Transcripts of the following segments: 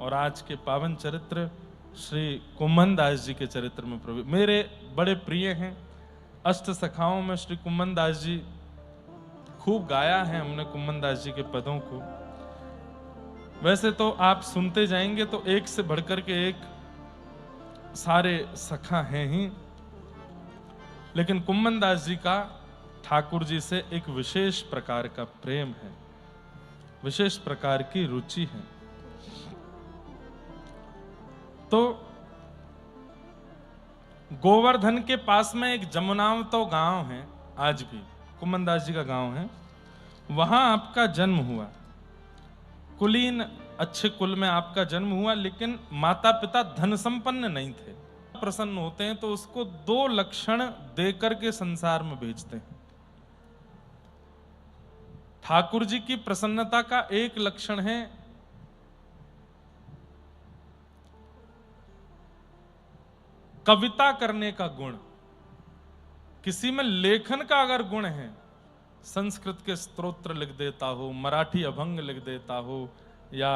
और आज के पावन चरित्र श्री कुम्भन दास जी के चरित्र में प्रवेश मेरे बड़े प्रिय हैं। अष्ट सखाओं में श्री कुम्भन दास जी खूब गाया है हमने कुम्भन दास जी के पदों को। वैसे तो आप सुनते जाएंगे तो एक से बढ़कर के एक सारे सखा हैं ही, लेकिन कुम्भन दास जी का ठाकुर जी से एक विशेष प्रकार का प्रेम है, विशेष प्रकार की रुचि है। तो गोवर्धन के पास में एक जमुनावतो गांव है, आज भी कुम्भन दास जी का गांव है, वहां आपका जन्म हुआ। कुलीन अच्छे कुल में आपका जन्म हुआ, लेकिन माता पिता धन संपन्न नहीं थे। प्रसन्न होते हैं तो उसको दो लक्षण देकर के संसार में भेजते हैं। ठाकुर जी की प्रसन्नता का एक लक्षण है कविता करने का गुण। किसी में लेखन का अगर गुण है, संस्कृत के स्तोत्र लिख देता हो, मराठी अभंग लिख देता हो, या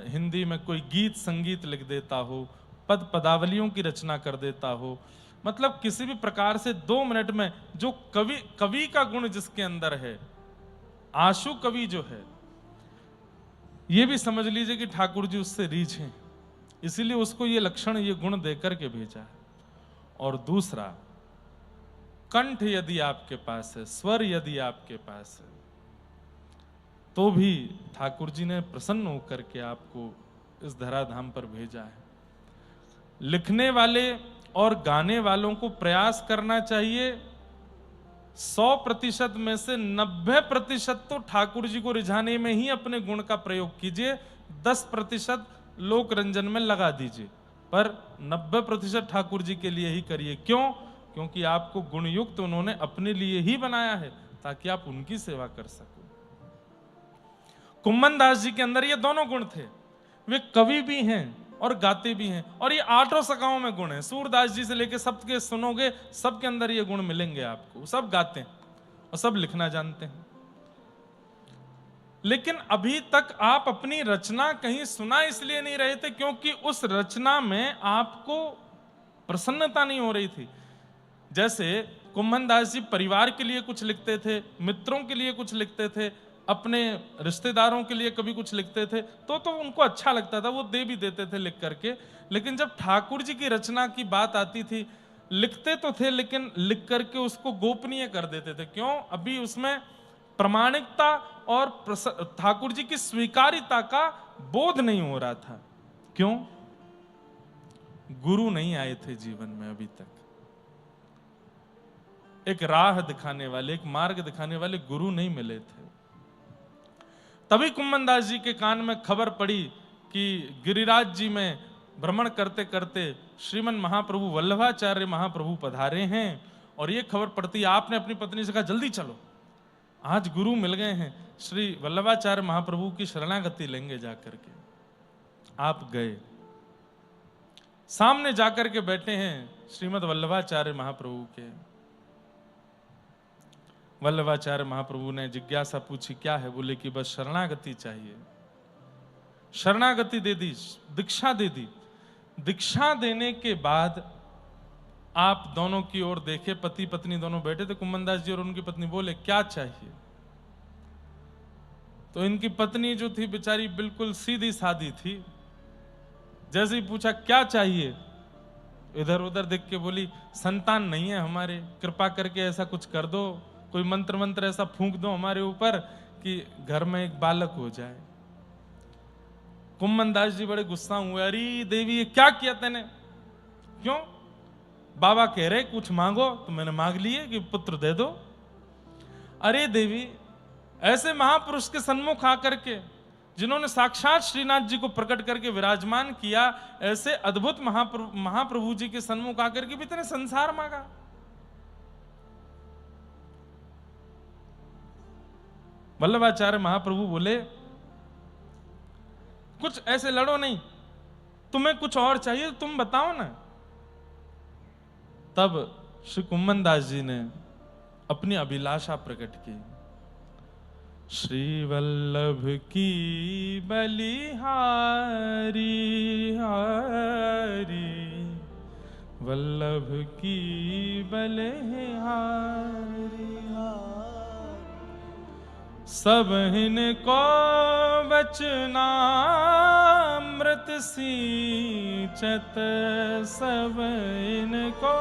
हिंदी में कोई गीत संगीत लिख देता हो, पद पदावलियों की रचना कर देता हो, मतलब किसी भी प्रकार से 2 मिनट में जो कवि का गुण जिसके अंदर है, आशु कवि जो है, ये भी समझ लीजिए कि ठाकुर जी उससे रीझ हैं, इसीलिए उसको ये लक्षण ये गुण देकर के भेजा है। और दूसरा, कंठ यदि आपके पास है, स्वर यदि आपके पास है, तो भी ठाकुर जी ने प्रसन्न होकर के आपको इस धराधाम पर भेजा है। लिखने वाले और गाने वालों को प्रयास करना चाहिए 100% में से 90% तो ठाकुर जी को रिझाने में ही अपने गुण का प्रयोग कीजिए, 10% लोक रंजन में लगा दीजिए, पर 90% ठाकुर जी के लिए ही करिए। क्यों? क्योंकि आपको गुणयुक्त उन्होंने अपने लिए ही बनाया है ताकि आप उनकी सेवा कर सको। कुम्भन दास जी के अंदर ये दोनों गुण थे, वे कवि भी हैं और गाते भी हैं, और ये 8 सखाओं में गुण है। सूरदास जी से लेके सबके सुनोगे, सबके अंदर ये गुण मिलेंगे आपको। सब गाते हैं और सब लिखना जानते हैं, लेकिन अभी तक आप अपनी रचना कहीं सुना इसलिए नहीं रहे थे क्योंकि उस रचना में आपको प्रसन्नता नहीं हो रही थी। जैसे कुम्भन दास जी परिवार के लिए कुछ लिखते थे, मित्रों के लिए कुछ लिखते थे, अपने रिश्तेदारों के लिए कभी कुछ लिखते थे, तो उनको अच्छा लगता था, वो दे भी देते थे लिख करके। लेकिन जब ठाकुर जी की रचना की बात आती थी, लिखते तो थे लेकिन लिख करके उसको गोपनीय कर देते थे। क्यों? अभी उसमें प्रामाणिकता और ठाकुर जी की स्वीकार्यता का बोध नहीं हो रहा था। क्यों? गुरु नहीं आए थे जीवन में अभी तक। एक राह दिखाने वाले, एक मार्ग दिखाने वाले गुरु नहीं मिले थे। तभी कुम्भन दास जी के कान में खबर पड़ी कि गिरिराज जी में भ्रमण करते करते श्रीमन महाप्रभु वल्लभाचार्य महाप्रभु पधारे हैं, और ये खबर पड़ती, आपने अपनी पत्नी से कहा जल्दी चलो, आज गुरु मिल गए हैं, श्री वल्लभाचार्य महाप्रभु की शरणागति लेंगे जाकर के। आप गए, सामने जाकर के बैठे हैं श्रीमद वल्लभाचार्य महाप्रभु के। वल्लभाचार्य महाप्रभु ने जिज्ञासा पूछी, क्या है? बोले कि बस शरणागति चाहिए। शरणागति दे दी, दीक्षा दे दी। दीक्षा देने के बाद आप दोनों की ओर देखे, पति पत्नी दोनों बैठे थे, कुम्भन दास जी और उनकी पत्नी। बोले क्या चाहिए? तो इनकी पत्नी जो थी बेचारी बिल्कुल सीधी सादी थी, जैसे ही पूछा क्या चाहिए, इधर उधर देख के बोली संतान नहीं है हमारे, कृपा करके ऐसा कुछ कर दो, कोई मंत्र मंत्र ऐसा फूंक दो हमारे ऊपर कि घर में एक बालक हो जाए। कुम्भन दास जी बड़े गुस्सा हुए, अरे देवी ये क्या किया तूने? क्यों? बाबा कह रहे कुछ मांगो, तो मैंने मांग लिए कि पुत्र दे दो। अरे देवी, ऐसे महापुरुष के सन्मुख आकर के, जिन्होंने साक्षात श्रीनाथ जी को प्रकट करके विराजमान किया, ऐसे अद्भुत महाप्रभु जी के सन्मुख आकर के भी तेने संसार मांगा। वल्लभाचार्य महाप्रभु बोले कुछ ऐसे लड़ो नहीं, तुम्हें कुछ और चाहिए तुम बताओ ना। तब श्री कुम्भन दास जी ने अपनी अभिलाषा प्रकट की। श्री वल्लभ की बलिहारी हारी, वल्लभ की बलिहारी सब इनको वचनामृत सींचत, सब इनको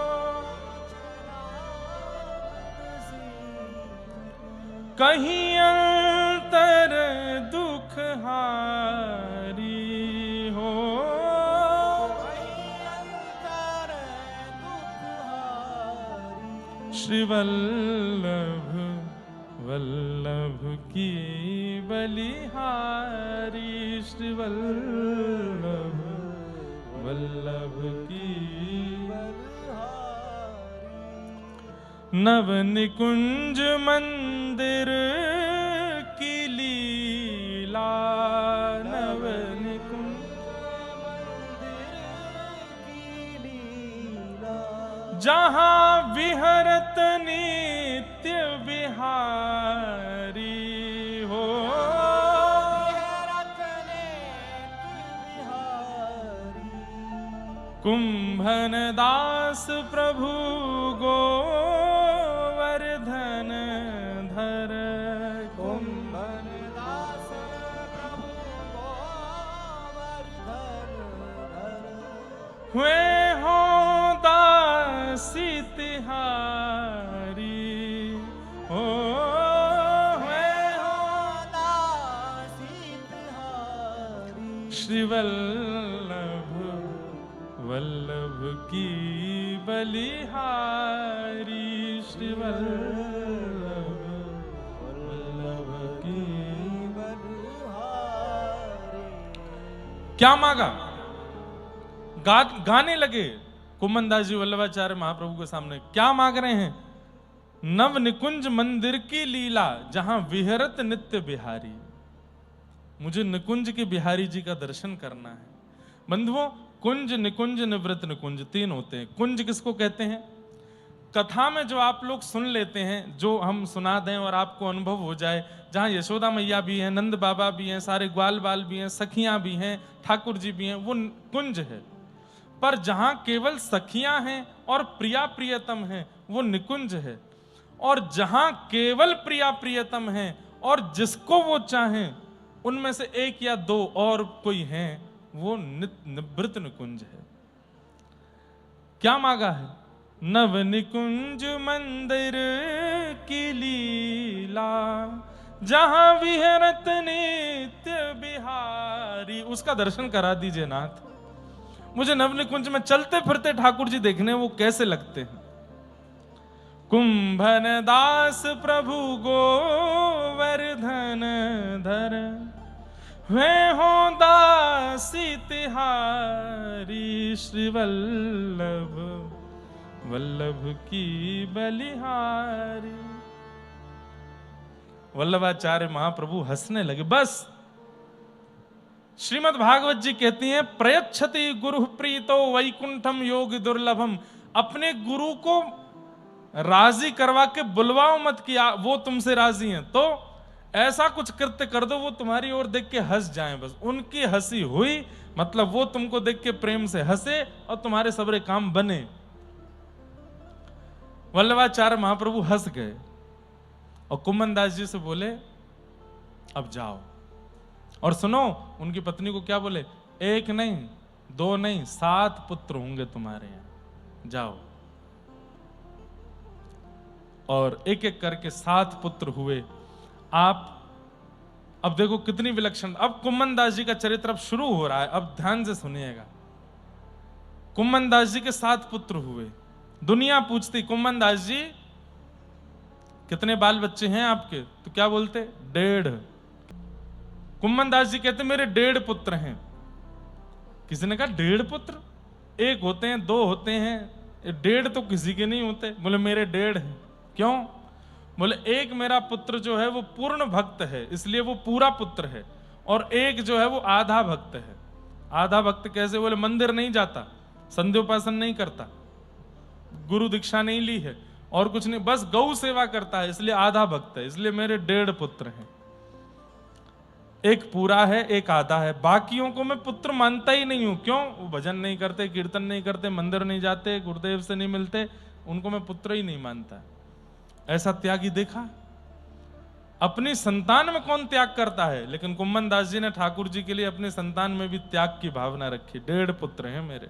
कहीं अंतर दुख हारी हो, श्री वल्लभ वल्लभ की बलिहारी, श्री वल्लभ वल्लभ की नव निकुंज मंदिर की लीला, नव निकुंज जहाँ विहरत नित्य बिहारी हो, कुंभन दास प्रभु गोवर्धन धर, कुंभन दास प्रभु गोवर्धन धर, हुए हो दासी तिहारी हो, हुए हो दासी तिहारी, श्री वल्लभ वल्लभ की बलिहारी, श्री वल्लभ वल्लभ की बलिहारी। क्या मांगा? गाने लगे कुम्भनदास जी वल्लभाचार्य महाप्रभु के सामने। क्या मांग रहे हैं? नव निकुंज मंदिर की लीला जहां विहरत नित्य बिहारी। मुझे निकुंज के बिहारी जी का दर्शन करना है। बंधुओं, कुंज, निकुंज, निवृत्त निकुंज तीन होते हैं। कुंज किसको कहते हैं? कथा में जो आप लोग सुन लेते हैं, जो हम सुना दें और आपको अनुभव हो जाए, जहां यशोदा मैया भी हैं, नंद बाबा भी हैं, सारे ग्वाल बाल भी हैं, सखियां भी हैं, ठाकुर जी भी हैं, वो कुंज है। पर जहां केवल सखियां हैं और प्रिया प्रियतम हैं, वो निकुंज है। और जहां केवल प्रिया प्रियतम हैं और जिसको वो चाहें उनमें से एक या दो और कोई हैं, वो निवृत्त निकुंज है। क्या मांगा है? नव निकुंज मंदिर की लीला जहां विहरत नित्य बिहारी, उसका दर्शन करा दीजिए नाथ। मुझे नव निकुंज में चलते फिरते ठाकुर जी देखने वो कैसे लगते हैं। कुंभन दास प्रभु गोवर्धन धर, वे हो दासी तिहारी, श्री वल्लभ वल्लभ की बलिहारी। वल्लभाचार्य महाप्रभु हंसने लगे। बस श्रीमद् भागवत जी कहती हैं, प्रयच्छति गुरु प्रीतो वैकुंठम योग दुर्लभम। अपने गुरु को राजी करवा के बुलवाओ मत किया, वो तुमसे राजी हैं तो ऐसा कुछ कृत्य कर दो वो तुम्हारी ओर देख के हंस जाएं। बस उनकी हंसी हुई मतलब वो तुमको देख के प्रेम से हंसे और तुम्हारे सबरे काम बने। वल्लभाचार्य महाप्रभु हंस गए और कुम्भनदास जी से बोले, अब जाओ। और सुनो, उनकी पत्नी को क्या बोले? एक नहीं, दो नहीं, 7 पुत्र होंगे तुम्हारे यहां, जाओ। और एक एक करके 7 पुत्र हुए। आप अब देखो कितनी विलक्षण। अब कुम्भनदास जी का चरित्र अब शुरू हो रहा है, अब ध्यान से सुनिएगा। कुम्भनदास जी के 7 पुत्र हुए। दुनिया पूछती, कुम्भनदास जी कितने बाल बच्चे हैं आपके? तो क्या बोलते? 1.5। कुम्भनदास जी कहते मेरे 1.5 पुत्र हैं। किसी ने कहा 1.5 पुत्र? 1 होते हैं, 2 होते हैं, 1.5 तो किसी के नहीं होते। बोले मेरे 1.5 हैं। क्यों? बोले एक मेरा पुत्र जो है वो पूर्ण भक्त है, इसलिए वो पूरा पुत्र है, और एक जो है वो आधा भक्त है। आधा भक्त कैसे? बोले मंदिर नहीं जाता, संध्योपासन नहीं करता, गुरु दीक्षा नहीं ली है और कुछ नहीं, बस गौ सेवा करता है, इसलिए आधा भक्त है, इसलिए मेरे 1.5 पुत्र हैं। एक पूरा है, एक आधा है, बाकियों को मैं पुत्र मानता ही नहीं हूं। क्यों? वो भजन नहीं करते, कीर्तन नहीं करते, मंदिर नहीं जाते, गुरुदेव से नहीं मिलते, उनको मैं पुत्र ही नहीं मानता। ऐसा त्यागी देखा? अपनी संतान में कौन त्याग करता है? लेकिन कुम्मन दास जी ने ठाकुर जी के लिए अपनी संतान में भी त्याग की भावना रखी। 1.5 पुत्र हैं मेरे।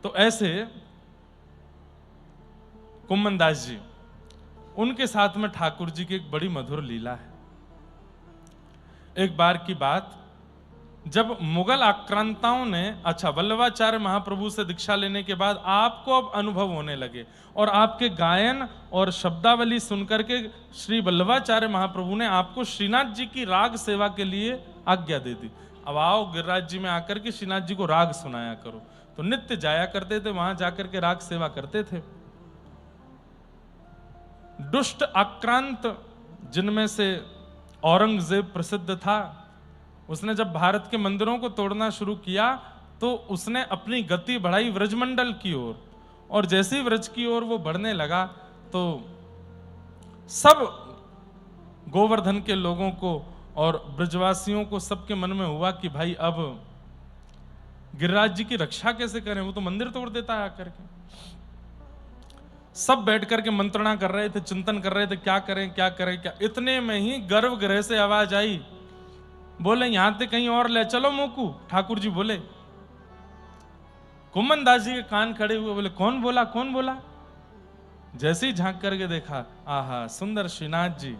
तो ऐसे कुम्मन दास जी, उनके साथ में ठाकुर जी की एक बड़ी मधुर लीला है। एक बार की बात, जब मुगल आक्रांताओं ने, अच्छा, वल्लभाचार्य महाप्रभु से दीक्षा लेने के बाद आपको अब अनुभव होने लगे और आपके गायन और शब्दावली सुनकर के श्री वल्लभाचार्य महाप्रभु ने आपको श्रीनाथ जी की राग सेवा के लिए आज्ञा दे दी। अब आओ गिरिराज जी में आकर के श्रीनाथ जी को राग सुनाया करो। तो नित्य जाया करते थे, वहां जाकर के राग सेवा करते थे। दुष्ट आक्रांत, जिनमें से औरंगजेब प्रसिद्ध था, उसने जब भारत के मंदिरों को तोड़ना शुरू किया तो उसने अपनी गति बढ़ाई व्रजमंडल की ओर, और जैसे ही व्रज की ओर वो बढ़ने लगा तो सब गोवर्धन के लोगों को और ब्रजवासियों को सबके मन में हुआ कि भाई अब गिरिराज जी की रक्षा कैसे करें, वो तो मंदिर तोड़ देता है आकर के। सब बैठ करके मंत्रणा कर रहे थे, चिंतन कर रहे थे, क्या करें क्या करें क्या। इतने में ही गर्भगृह से आवाज आई, बोले यहां से कहीं और ले चलो मोकू। ठाकुर जी बोले, कुम्मन दास जी के कान खड़े हुए, बोले कौन बोला कौन बोला? जैसे ही झांक करके देखा, आहा, सुंदर श्रीनाथ जी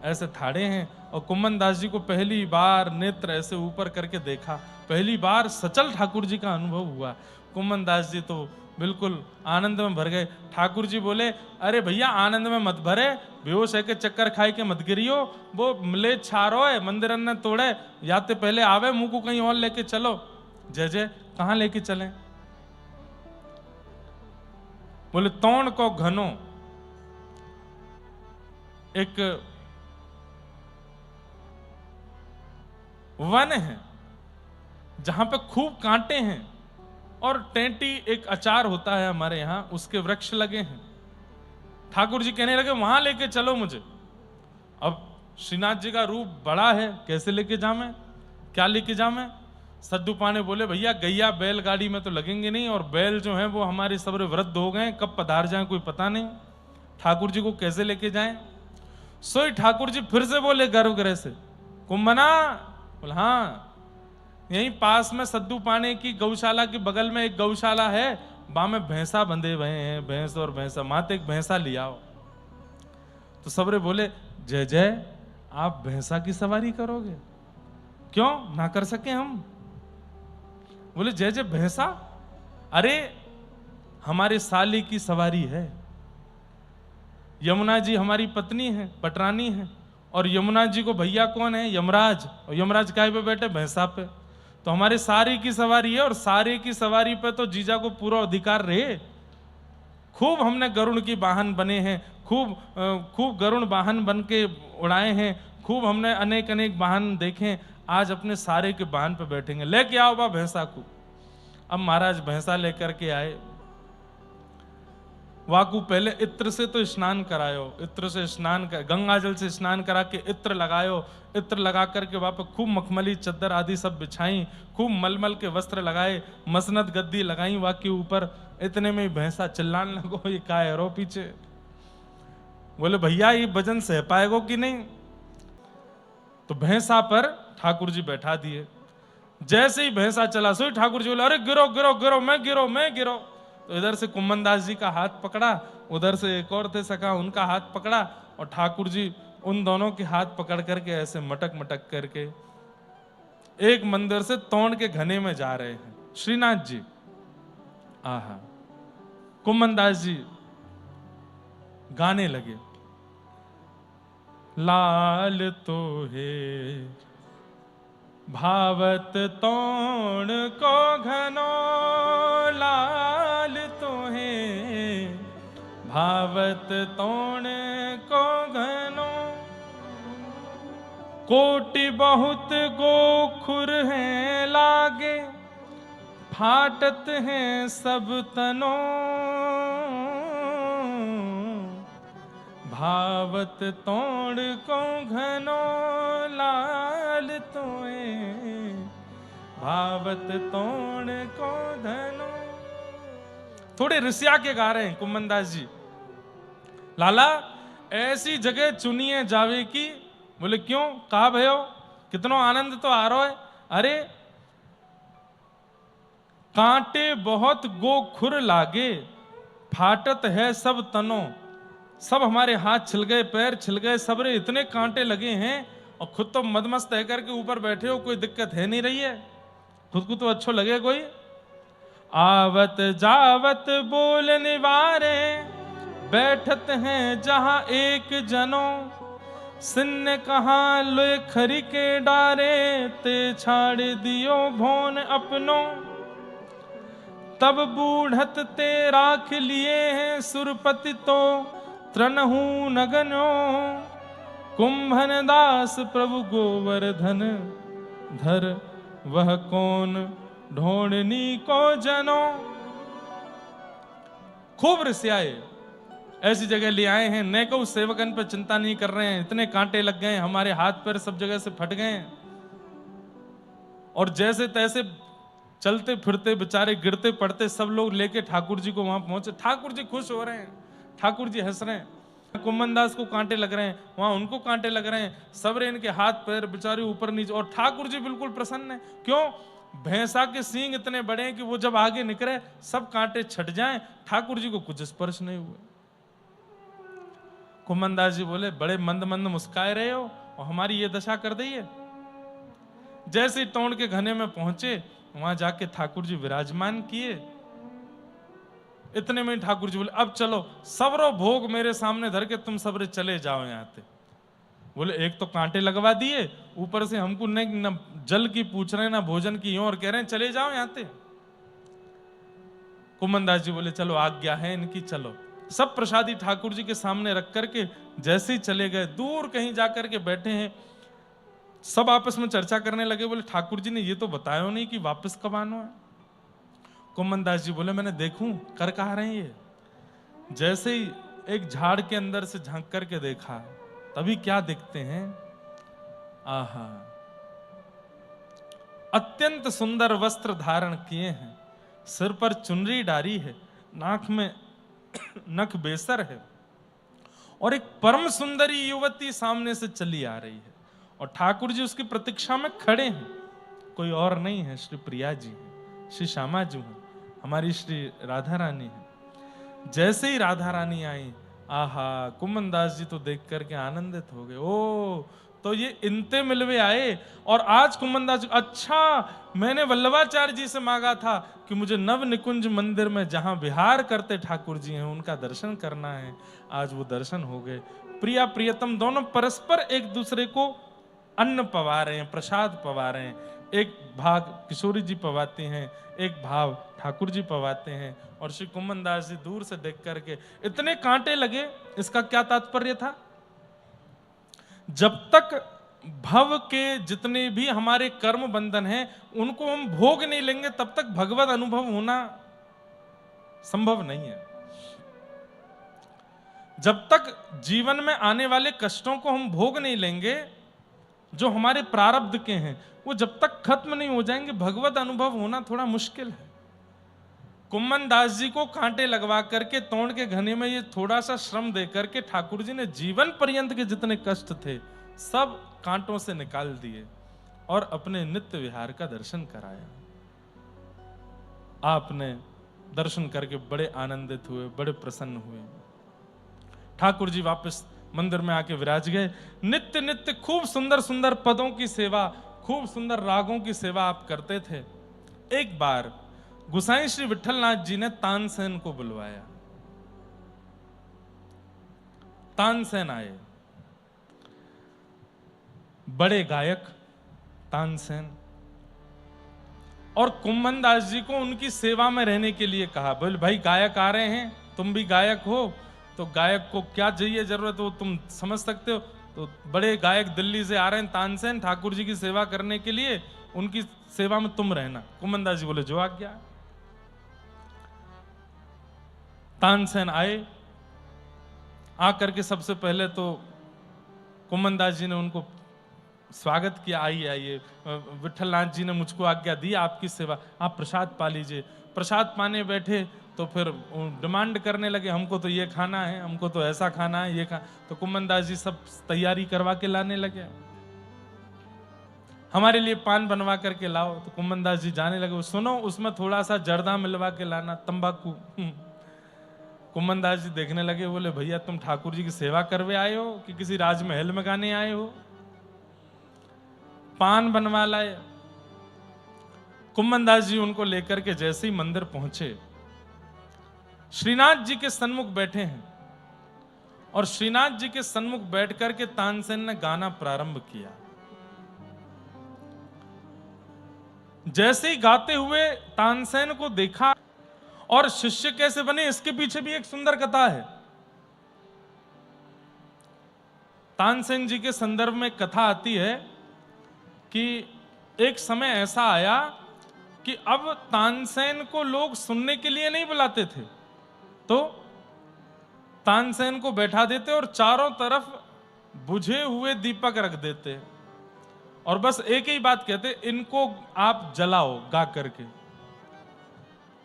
ऐसे थाड़े हैं। और कुम्मन दास जी को पहली बार नेत्र ऐसे ऊपर करके देखा, पहली बार सचल ठाकुर जी का अनुभव हुआ। कुम्मन दास जी तो बिल्कुल आनंद में भर गए। ठाकुर जी बोले, अरे भैया आनंद में मत भरे, बेहोश है के चक्कर खाए के मत गिरियो, वो मिले छारो है, मंदिर ने तोड़े, याते पहले आवे, मुंह को कहीं और लेके चलो। जय जय, कहां लेके चले? बोले तोड़ को घनो एक वन है जहां पे खूब कांटे हैं और टेंटी एक अचार होता है हमारे यहां, उसके वृक्ष लगे हैं। ठाकुर जी कहने लगे वहां लेके चलो मुझे। अब श्रीनाथ जी का रूप बड़ा है, कैसे लेके जाऊं, क्या लेके जाऊं? सद्दू पाने बोले, भैया गैया बैल गाड़ी में तो लगेंगे नहीं, और बैल जो है वो हमारे सबरे वृद्ध हो गए, कब पधार जाए कोई पता नहीं, ठाकुर जी को कैसे लेके जाएं? सोई ठाकुर जी फिर से बोले गर्भगृह से, कुंभना? बोले हाँ, यहीं पास में सद्दू पाने की गौशाला के बगल में एक गौशाला है, वहां में भैंसा बंधे हुए हैं, भैंस और भैंसा, माते एक भैंसा लिया आओ। तो सबरे बोले, जय जय, आप भैंसा की सवारी करोगे? क्यों ना कर सके हम? बोले जय जय, भैंसा? अरे हमारे साली की सवारी है, यमुना जी हमारी पत्नी है, पटरानी है, और यमुना जी को भैया कौन है? यमराज। और यमराज काहे पे बैठे? भैंसा पे। तो हमारे सारी की सवारी है, और सारे की सवारी पे तो जीजा को पूरा अधिकार रहे। खूब हमने गरुड़ की वाहन बने हैं, खूब गरुड़ वाहन बन के उड़ाए हैं, खूब हमने अनेक अनेक वाहन देखे, आज अपने सारे के वाहन पे बैठेंगे, लेके आओ बा भैंसा को। अब महाराज भैंसा लेकर के आए, वाकू पहले इत्र से तो स्नान करायो, इत्र से स्नान कर, गंगा जल से स्नान करा के इत्र लगायो, इत्र लगा करके वहां पर खूब मखमली चद्दर आदि सब बिछाई, खूब मलमल के वस्त्र लगाए, मसनद गद्दी लगाई वहां के ऊपर। इतने में भैंसा चिल्लाने लगो, ये का है रो पीछे। बोले भैया ये वजन सह पाएगो कि नहीं? तो भैंसा पर ठाकुर जी बैठा दिए। जैसे ही भैंसा चला, सो ठाकुर जी बोले, अरे गिरो गिरो गिरो, मैं गिरो मैं गिरो। तो इधर से कुम्मन दास जी का हाथ पकड़ा, उधर से एक और थे सखा, उनका हाथ पकड़ा, और ठाकुर जी उन दोनों के हाथ पकड़ करके ऐसे मटक मटक करके एक मंदिर से तोड़ के घने में जा रहे हैं श्रीनाथ जी। आहा, कुम्मन दास जी गाने लगे, लाल तो है भावत तोड़ को घनो, लाल तो है भावत तोड़ को घनो, कोटि बहुत गोखुर हैं लागे, फाटत हैं सब तनो, भावत तोड़ को घनो लाल तोए, भावत तोड़ को धनो। थोड़े ऋषिया के गा रहे हैं कुम्मन दास जी। लाला ऐसी जगह चुनिए जावे की। बोले क्यों? कहा भयो कितनो आनंद तो आ रहा है। अरे कांटे बहुत गो खुर लागे, फाटत है सब तनो। सब हमारे हाथ छिल गए, पैर छिल गए, सबरे इतने कांटे लगे हैं, और खुद तो मदमस्त है करके ऊपर बैठे हो, कोई दिक्कत है नहीं रही है, खुद को तो अच्छो लगे कोई। आवत जावत बोल निवारे, बैठत हैं जहां एक जनो। सिन्न कहाँ लोए खरी के डारे, ते छाड़ दियो भोन अपनो। तब बूढ़त ते राख लिए हैं, सुरपति तो त्रनहु नगनो। कुंभन दास प्रभु गोवर्धन, धर वह कौन ढोड़नी को जनो। खूब ऋषियाए ऐसी जगह ले आए हैं, न को सेवकन पर चिंता नहीं कर रहे हैं, इतने कांटे लग गए, हमारे हाथ पैर सब जगह से फट गए, और जैसे तैसे चलते फिरते बेचारे गिरते पड़ते सब लोग लेके ठाकुर जी को वहां पहुंचे। ठाकुर जी खुश हो रहे हैं, ठाकुर जी हंस रहे हैं। कुम्मन दास को कांटे लग रहे हैं, वहां उनको कांटे लग रहे हैं, सबरे इनके हाथ पैर बेचारे ऊपर नीचे, और ठाकुर जी बिल्कुल प्रसन्न है। क्यों? भैंसा के सींग इतने बड़े हैं कि वो जब आगे निकले सब कांटे छट जाएं, ठाकुर जी को कुछ स्पर्श नहीं हुए। कुम्मन दास जी बोले बड़े मंद मंद मुस्काए रहे हो और हमारी ये दशा कर दी है। जैसे टोंड के घने में पहुंचे, वहां जाके ठाकुर जी विराजमान किए। इतने में ठाकुर जी बोले अब चलो, सबरो भोग मेरे सामने धर के तुम सबरे चले जाओ यहाँ से। बोले एक तो कांटे लगवा दिए, ऊपर से हमको न जल की पूछ रहे ना भोजन की, और कह रहे हैं चले जाओ यहाँ से। कुम्मन दास जी बोले चलो आज्ञा है इनकी, चलो। सब प्रसादी ठाकुर जी के सामने रख करके जैसे ही चले गए, दूर कहीं जाकर के बैठे हैं, सब आपस में चर्चा करने लगे। बोले ठाकुर जी ने ये तो बताया नहीं कि वापस कब आना है। कुम्मन दास जी बोले मैंने देखूं कर कहा रहे हैं ये। जैसे ही एक झाड़ के अंदर से झांक करके देखा, तभी क्या देखते हैं, आहा, अत्यंत सुंदर वस्त्र धारण किए हैं, सिर पर चुनरी डारी है, नाक में नख बेसर है, और एक परम सुंदरी युवती सामने से चली आ रही है, और ठाकुर जी उसकी प्रतीक्षा में खड़े हैं। कोई और नहीं है, श्री प्रिया जी है, श्री श्यामा जी हैं, हमारी श्री राधा रानी है। जैसे ही राधा रानी आई, आहा, कुम्मन दास जी तो देख करके आनंदित हो गए। ओ तो ये इनते मिलवे आए। और आज कुम्मन दास जी, अच्छा मैंने वल्लभाचार्य जी से मांगा था कि मुझे नव निकुंज मंदिर में जहां विहार करते ठाकुर जी हैं उनका दर्शन करना है, आज वो दर्शन हो गए। प्रिया प्रियतम दोनों परस्पर एक दूसरे को अन्न पवा रहे हैं, प्रसाद पवा रहे हैं। एक भाग किशोरी जी पवाते हैं, एक भाव ठाकुर जी पवाते हैं, और श्री कुम्मन दास जी दूर से देख करके, इतने कांटे लगे। इसका क्या तात्पर्य था? जब तक भव के जितने भी हमारे कर्म बंधन हैं उनको हम भोग नहीं लेंगे, तब तक भगवत अनुभव होना संभव नहीं है। जब तक जीवन में आने वाले कष्टों को हम भोग नहीं लेंगे, जो हमारे प्रारब्ध के हैं, वो जब तक खत्म नहीं हो जाएंगे, भगवत अनुभव होना थोड़ा मुश्किल है। कुम्मन दास जी को कांटे लगवा करके तोड़ के घने में ये थोड़ा सा श्रम दे करके ठाकुर जी ने जीवन पर्यंत के जितने कष्ट थे सब कांटों से निकाल दिए और अपने नित्य विहार का दर्शन कराया। आपने दर्शन करके बड़े आनंदित हुए, बड़े प्रसन्न हुए। ठाकुर जी वापस मंदिर में आके विराज गए। नित्य नित्य खूब सुंदर सुंदर पदों की सेवा, खूब सुंदर रागों की सेवा आप करते थे। एक बार गोसाई श्री विठलनाथ जी ने तानसेन को बुलवाया। तानसेन आए, बड़े गायक तानसेन, और कुम्मन दास जी को उनकी सेवा में रहने के लिए कहा। बोले भाई गायक आ रहे हैं, तुम भी गायक हो, तो गायक को क्या चाहिए, जरूरत हो तुम समझ सकते हो। तो बड़े गायक दिल्ली से आ रहे हैं तानसेन ठाकुर जी की सेवा करने के लिए, उनकी सेवा में तुम रहना। कुम्मन दास जी बोले जो आज्ञा। तानसेन आए, आकर के सबसे पहले तो कुम्मनदास जी ने उनको स्वागत किया, आइए आइए, विठलनाथ जी ने मुझको आज्ञा दी आपकी सेवा, आप प्रसाद पा लीजिए। प्रसाद पाने बैठे तो फिर डिमांड करने लगे, हमको तो ये खाना है, हमको तो ऐसा खाना है, ये खा। तो कुम्मनदास जी सब तैयारी करवा के लाने लगे, हमारे लिए पान बनवा करके लाओ। तो कुम्मनदास जी जाने लगे, सुनो उसमें थोड़ा सा जर्दा मिलवा के लाना, तंबाकू। कुम्मनदास जी देखने लगे, बोले भैया तुम ठाकुर जी की सेवा करवे आए हो कि किसी राजमहल में गाने आए हो? पान बनवा लाए। कुम्मनदास जी उनको लेकर के जैसे ही मंदिर पहुंचे, श्रीनाथ जी के सन्मुख बैठे हैं और श्रीनाथ जी के सन्मुख बैठ करके तानसेन ने गाना प्रारंभ किया। जैसे ही गाते हुए तानसेन को देखा, और शिष्य कैसे बने इसके पीछे भी एक सुंदर कथा है। तानसेन जी के संदर्भ में कथा आती है कि एक समय ऐसा आया कि अब तानसेन को लोग सुनने के लिए नहीं बुलाते थे, तो तानसेन को बैठा देते और चारों तरफ बुझे हुए दीपक रख देते और बस एक ही बात कहते, इनको आप जलाओ गा करके।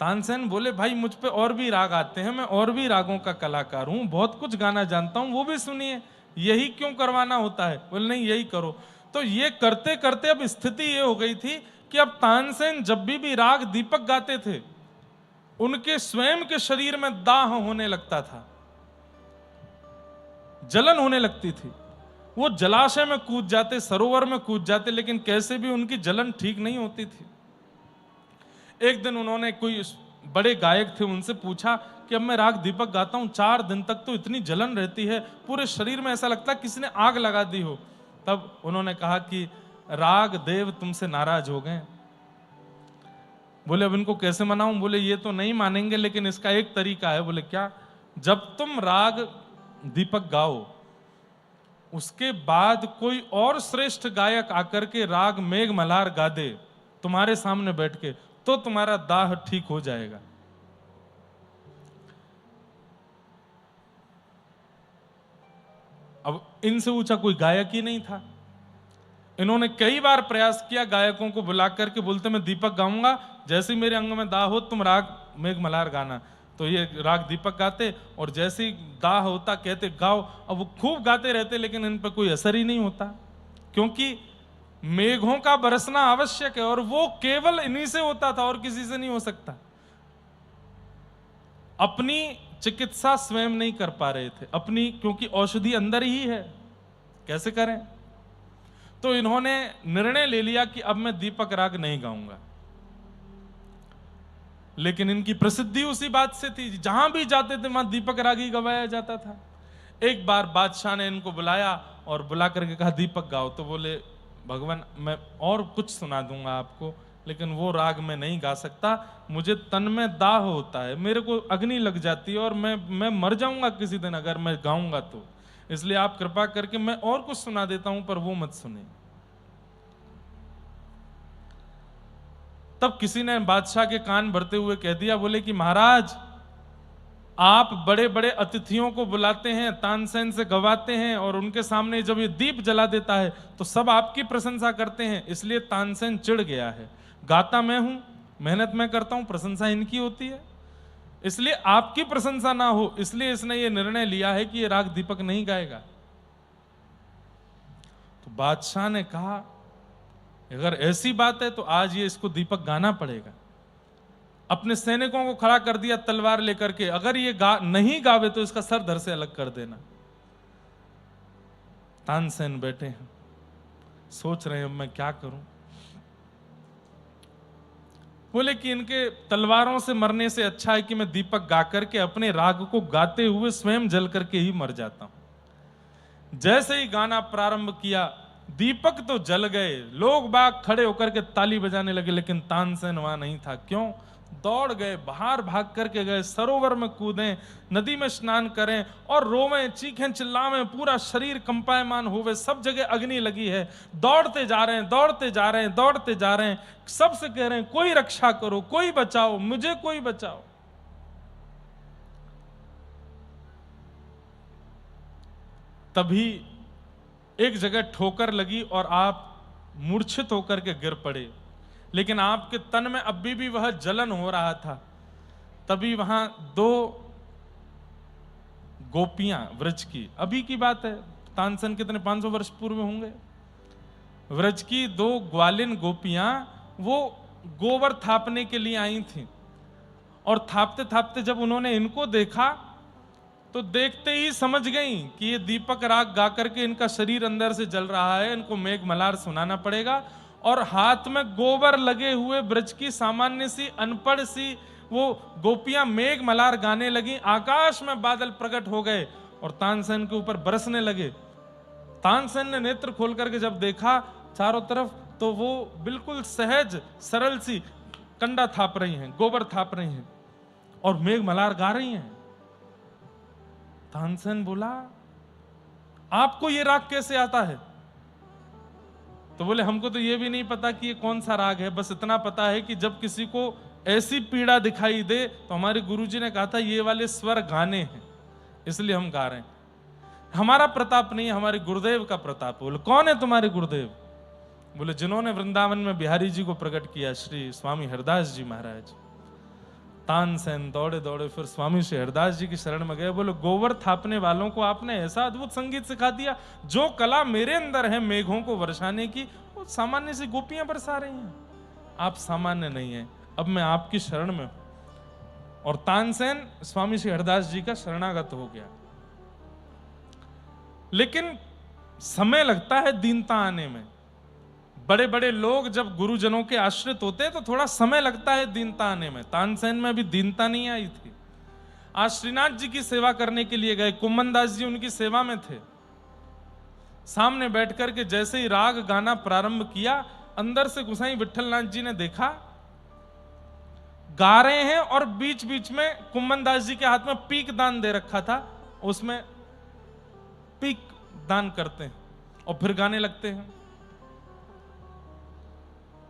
तानसेन बोले भाई मुझ पे और भी राग आते हैं, मैं और भी रागों का कलाकार हूं, बहुत कुछ गाना जानता हूं, वो भी सुनिए, यही क्यों करवाना होता है? बोले नहीं यही करो। तो ये करते करते अब स्थिति ये हो गई थी कि अब तानसेन जब भी राग दीपक गाते थे, उनके स्वयं के शरीर में दाह होने लगता था, जलन होने लगती थी। वो जलाशय में कूद जाते, सरोवर में कूद जाते, लेकिन कैसे भी उनकी जलन ठीक नहीं होती थी। एक दिन उन्होंने, कोई बड़े गायक थे, उनसे पूछा कि अब मैं राग दीपक गाता हूं, 4 दिन तक तो इतनी जलन रहती है, पूरे शरीर में ऐसा लगता है किसी ने आग लगा दी हो। तब उन्होंने कहा कि राग देव तुमसे नाराज हो गए। बोले अब इनको कैसे मनाऊं? बोले ये तो नहीं मानेंगे, लेकिन इसका एक तरीका है। बोले क्या? जब तुम राग दीपक गाओ, उसके बाद कोई और श्रेष्ठ गायक आकर के राग मेघ मल्हार गा दे तुम्हारे सामने बैठ के, तो तुम्हारा दाह ठीक हो जाएगा। अब इनसे ऊंचा कोई गायक ही नहीं था। इन्होंने कई बार प्रयास किया गायकों को बुला करके, बोलते मैं दीपक गाऊंगा, जैसे ही मेरे अंग में दाह हो तुम राग मेघ मल्हार गाना। तो ये राग दीपक गाते और जैसे ही दाह होता कहते गाओ। अब वो खूब गाते रहते, लेकिन इन पर कोई असर ही नहीं होता, क्योंकि मेघों का बरसना आवश्यक है और वो केवल इन्हीं से होता था और किसी से नहीं हो सकता। अपनी चिकित्सा स्वयं नहीं कर पा रहे थे अपनी, क्योंकि औषधि अंदर ही है, कैसे करें? तो इन्होंने निर्णय ले लिया कि अब मैं दीपक राग नहीं गाऊंगा। लेकिन इनकी प्रसिद्धि उसी बात से थी, जहां भी जाते थे वहां दीपक राग ही गवाया जाता था। एक बार बादशाह ने इनको बुलाया और बुला करके कहा दीपक गाओ। तो बोले भगवान मैं और कुछ सुना दूंगा आपको, लेकिन वो राग में नहीं गा सकता, मुझे तन में दाह होता है, मेरे को अग्नि लग जाती है और मैं मर जाऊंगा किसी दिन अगर मैं गाऊंगा तो, इसलिए आप कृपा करके मैं और कुछ सुना देता हूं पर वो मत सुने। तब किसी ने बादशाह के कान भरते हुए कह दिया, बोले कि महाराज आप बड़े बड़े अतिथियों को बुलाते हैं, तानसेन से गवाते हैं और उनके सामने जब ये दीप जला देता है तो सब आपकी प्रशंसा करते हैं, इसलिए तानसेन चिढ़ गया है। गाता मैं हूं, मेहनत मैं करता हूं, प्रशंसा इनकी होती है, इसलिए आपकी प्रशंसा ना हो, इसलिए इसने ये निर्णय लिया है कि ये राग दीपक नहीं गाएगा। तो बादशाह ने कहा अगर ऐसी बात है तो आज ये इसको दीपक गाना पड़ेगा। अपने सैनिकों को खड़ा कर दिया तलवार लेकर के, अगर ये नहीं गावे तो इसका सर धड़ से अलग कर देना। तानसेन बैठे हैं, सोच रहे हैं अब मैं क्या करूं। बोले कि इनके तलवारों से मरने से अच्छा है कि मैं दीपक गा करके अपने राग को गाते हुए स्वयं जल करके ही मर जाता हूं। जैसे ही गाना प्रारंभ किया दीपक तो जल गए, लोग बाग खड़े होकर के ताली बजाने लगे, लेकिन तानसेन वहां नहीं था। क्यों? दौड़ गए, बाहर भाग करके गए, सरोवर में कूदें, नदी में स्नान करें और रोवें, चीखें, चिल्लावें, पूरा शरीर कंपायमान होवे, सब जगह अग्नि लगी है, दौड़ते जा रहे हैं, दौड़ते जा रहे हैं, दौड़ते जा रहे हैं, सबसे कह रहे हैं कोई रक्षा करो, कोई बचाओ, मुझे कोई बचाओ। तभी एक जगह ठोकर लगी और आप मूर्छित होकर के गिर पड़े, लेकिन आपके तन में अभी भी वह जलन हो रहा था। तभी वहां दो गोपियां व्रज की, अभी की बात है, तानसेन कितने 500 वर्ष पूर्व होंगे, व्रज की दो ग्वालिन गोपियां वो गोबर थापने के लिए आई थीं, और थापते थापते जब उन्होंने इनको देखा तो देखते ही समझ गई कि ये दीपक राग गा करके इनका शरीर अंदर से जल रहा है, इनको मेघ मल्हार सुनाना पड़ेगा। और हाथ में गोबर लगे हुए ब्रज की सामान्य सी अनपढ़ सी वो गोपियां मेघ मल्हार गाने लगी। आकाश में बादल प्रकट हो गए और तानसेन के ऊपर बरसने लगे। तानसेन ने नेत्र खोल करके जब देखा चारों तरफ, तो वो बिल्कुल सहज सरल सी कंडा थाप रही हैं, गोबर थाप रही हैं और मेघ मल्हार गा रही हैं। तानसेन बोला, आपको ये राग कैसे आता है? तो बोले, हमको तो ये भी नहीं पता कि ये कौन सा राग है, बस इतना पता है कि जब किसी को ऐसी पीड़ा दिखाई दे तो हमारे गुरुजी ने कहा था ये वाले स्वर गाने हैं, इसलिए हम गा रहे हैं। हमारा प्रताप नहीं है, हमारे गुरुदेव का प्रताप। बोले, कौन है तुम्हारे गुरुदेव? बोले, जिन्होंने वृंदावन में बिहारी जी को प्रकट किया, श्री स्वामी हरदास जी महाराज। तानसेन दौड़े दौड़े फिर स्वामी श्री हरदास जी की शरण में गए। बोले, गोबर थापने वालों को आपने ऐसा अद्भुत संगीत सिखा दिया, जो कला मेरे अंदर है मेघों को वर्षाने की, वो सामान्य सी गोपियां बरसा रही हैं। आप सामान्य नहीं है, अब मैं आपकी शरण में हूं। और तानसेन स्वामी श्री हरदास जी का शरणागत हो गया। लेकिन समय लगता है दीनता आने में। बड़े बड़े लोग जब गुरुजनों के आश्रित होते हैं तो थोड़ा समय लगता है दीनता आने में। तानसेन में भी दीनता नहीं आई थी। आज श्रीनाथ जी की सेवा करने के लिए गए, कुम्मन दास जी उनकी सेवा में थे। सामने बैठ करके जैसे ही राग गाना प्रारंभ किया, अंदर से गोसाई विठलनाथ जी ने देखा गा रहे हैं और बीच बीच में कुम्मन दास जी के हाथ में पीक दान दे रखा था, उसमें पीक दान करते हैं और फिर गाने लगते हैं।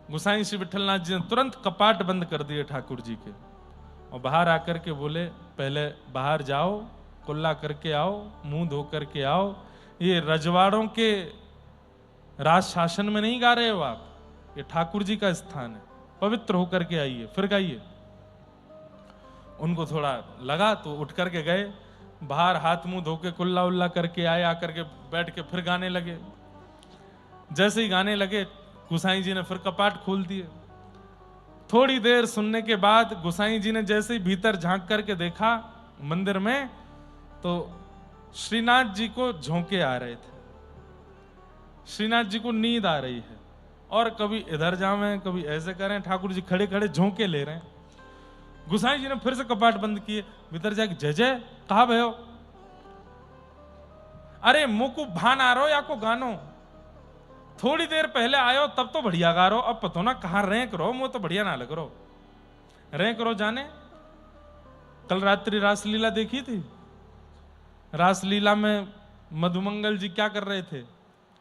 गोसाई श्री विठलनाथ जी ने तुरंत कपाट बंद कर दिए ठाकुर जी के और बाहर आकर के बोले, पहले बाहर जाओ, कुल्ला करके आओ, मुंह धो करके आओ। ये रजवाड़ों के राज शासन में नहीं गा रहे हो आप, ये ठाकुर जी का स्थान है, पवित्र होकर के आइए, फिर गाइए। उनको थोड़ा लगा तो उठ करके गए, बाहर हाथ मुंह धो के कुल्ला उल्ला करके आए, आकर के बैठ के फिर गाने लगे। जैसे ही गाने लगे गोसाई जी ने फिर कपाट खोल दिए। थोड़ी देर सुनने के बाद गोसाई जी ने जैसे ही भीतर झांक करके देखा मंदिर में, तो श्रीनाथ जी को झोंके आ रहे थे, श्रीनाथ जी को नींद आ रही है और कभी इधर जावें कभी ऐसे करें, ठाकुर जी खड़े खड़े झोंके ले रहे हैं। गोसाई जी ने फिर से कपाट बंद किए, भीतर जाके जय जय कहा भयो, अरे मुकु भान आ रो या को गानो, थोड़ी देर पहले आयो तब तो बढ़िया गा रो, अब पतो ना कहां रैंक रो, मुंह तो बढ़िया ना लग रो, रैंक रो जाने। कल रात्रि रासलीला देखी थी, रासलीला में मधुमंगल जी क्या कर रहे थे,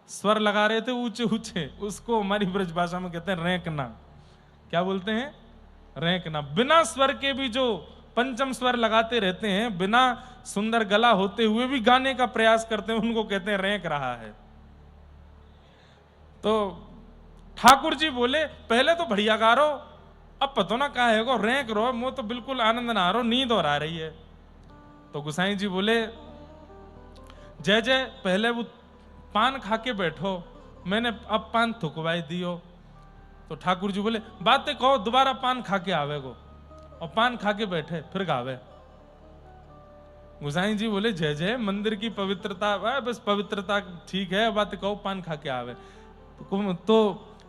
स्वर लगा रहे थे ऊंचे ऊंचे, उसको हमारी ब्रज भाषा में कहते हैं रैंकना। क्या बोलते हैं? रैंकना। बिना स्वर के भी जो पंचम स्वर लगाते रहते हैं, बिना सुंदर गला होते हुए भी गाने का प्रयास करते हैं, उनको कहते हैं रैंक रहा है। तो ठाकुर जी बोले, पहले तो बढ़िया गा रो, अब पतो ना कहा है, रैंक रो, मुंह तो बिल्कुल आनंद ना आ रो, नींद और आ रही है। तो गोसाई जी बोले, जय जय पहले वो पान खा के बैठो, मैंने अब पान थुकवाई दियो। तो ठाकुर जी बोले, बातें कहो, दोबारा पान खा के आवे गो, और पान खा के बैठे फिर गावे। गोसाई जी बोले, जय जय मंदिर की पवित्रता, बस पवित्रता ठीक है, बातें कहो, पान खा के आवे। तो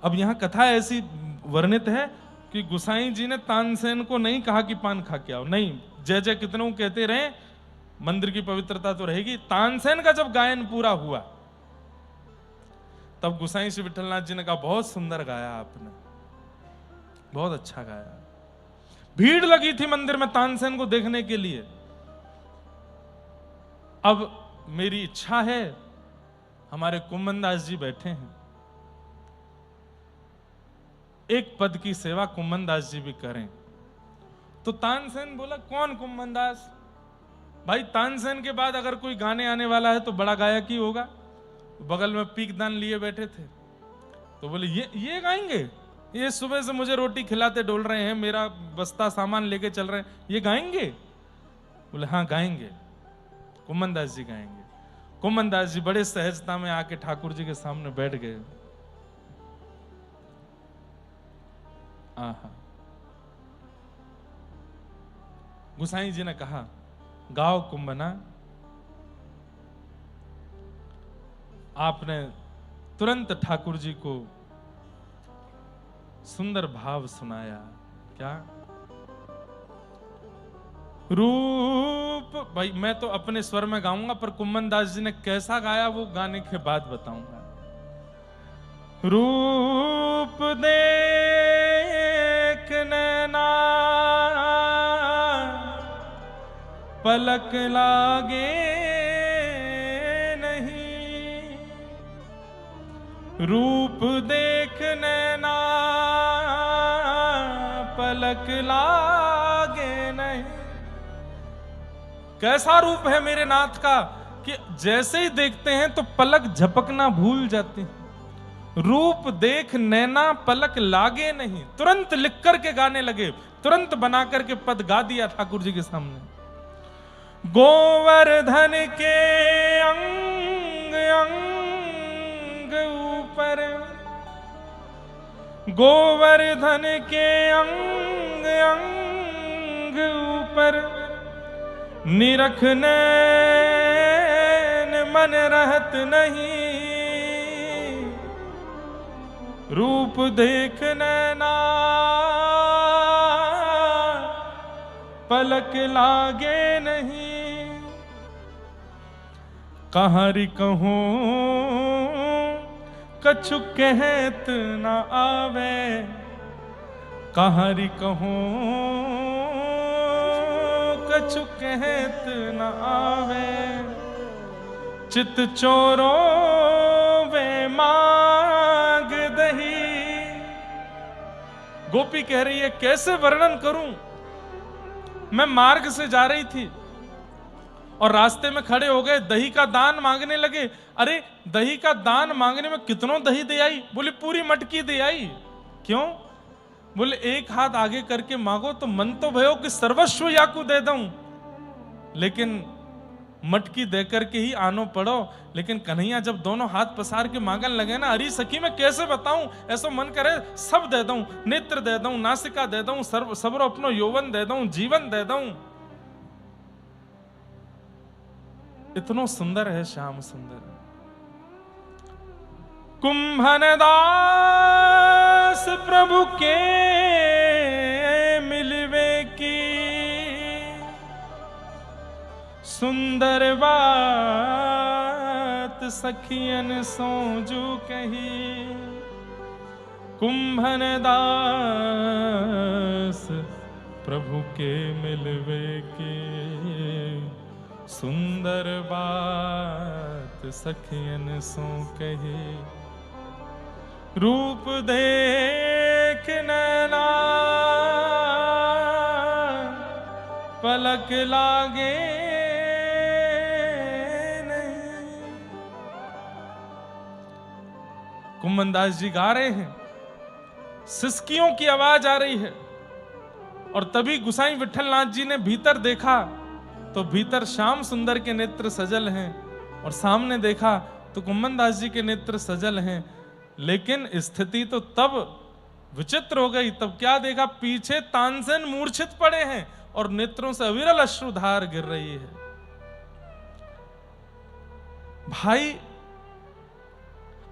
अब यहां कथा ऐसी वर्णित है कि गोसाई जी ने तानसेन को नहीं कहा कि पान खा के आओ, नहीं, जय जय कितनों कहते रहे, मंदिर की पवित्रता तो रहेगी। तानसेन का जब गायन पूरा हुआ तब गोसाई श्री विठलनाथ जी ने कहा, बहुत सुंदर गाया आपने, बहुत अच्छा गाया। भीड़ लगी थी मंदिर में तानसेन को देखने के लिए। अब मेरी इच्छा है, हमारे कुम्मन दास जी बैठे हैं, एक पद की सेवा कुम्मन दास जी भी करें। तो तानसेन बोला, कौन कुम्मन दास? भाई तानसेन के बाद अगर कोई गाने आने वाला है तो बड़ा गायक ही होगा। बगल में पीकदान लिए बैठे थे, तो बोले ये गाएंगे, ये सुबह से मुझे रोटी खिलाते डोल रहे हैं, मेरा बस्ता सामान लेके चल रहे हैं, ये गाएंगे? बोले हाँ गाएंगे, कुम्मन दास जी गाएंगे। कुम्मन दास जी बड़े सहजता में आके ठाकुर जी के सामने बैठ गए। आहा, गुसाई जी ने कहा गाओ कुंभना। आपने तुरंत ठाकुर जी को सुंदर भाव सुनाया। क्या रूप, भाई मैं तो अपने स्वर में गाऊंगा, पर कुम्मन दास जी ने कैसा गाया वो गाने के बाद बताऊंगा। रूप देख नैना पलक लागे नहीं, रूप देख नैना पलक लागे नहीं। कैसा रूप है मेरे नाथ का कि जैसे ही देखते हैं तो पलक झपकना भूल जाते हैं। रूप देख नैना पलक लागे नहीं, तुरंत लिख करके गाने लगे, तुरंत बना करके पद गा दिया ठाकुर जी के सामने। गोवर्धन के अंग अंग ऊपर, गोवर्धन के अंग अंग ऊपर, निरख नैन मन रहत नहीं, रूप देख नैना पलक लागे नहीं। कहारी कहूं कछु कहत न आवे, कहारी कहूं कछु कहत न आवे, चित चोरो वे मांग दही। गोपी कह रही है कैसे वर्णन करूं, मैं मार्ग से जा रही थी और रास्ते में खड़े हो गए, दही का दान मांगने लगे। अरे दही का दान मांगने में कितनों दही दे आई? बोले पूरी मटकी दे आई। क्यों? बोले एक हाथ आगे करके मांगो तो मन तो भयो कि सर्वस्व याकू दे दूं, लेकिन मटकी दे करके ही आनो पड़ो। लेकिन कन्हैया जब दोनों हाथ पसार के मांगन लगे ना, अरे सखी मैं कैसे बताऊं, ऐसा मन करे सब दे दूं, नेत्र दे दूं, नासिका दे दूं, सबरो अपनो यौवन दे दूं, जीवन दे दूं। इतनो सुंदर है श्याम सुंदर। कुंभन दास प्रभु के मिलवे की, सुंदर बात सखियन सोजू कही। कुंभन दास प्रभु के मिलवे की, सुंदर बात सखियन सो कही। रूप देख नैना पलक लागे कुम्मन दास जी गा रहे हैं, सिसकियों की आवाज आ रही है। और तभी गुसाई विठलनाथ जी ने भीतर देखा तो भीतर श्याम सुंदर के नेत्र सजल हैं, और सामने देखा तो कुम्मन दास जी के नेत्र सजल हैं। लेकिन स्थिति तो तब विचित्र हो गई। तब क्या देखा, पीछे तानसेन मूर्छित पड़े हैं और नेत्रों से अविरल अश्रुधार गिर रही है। भाई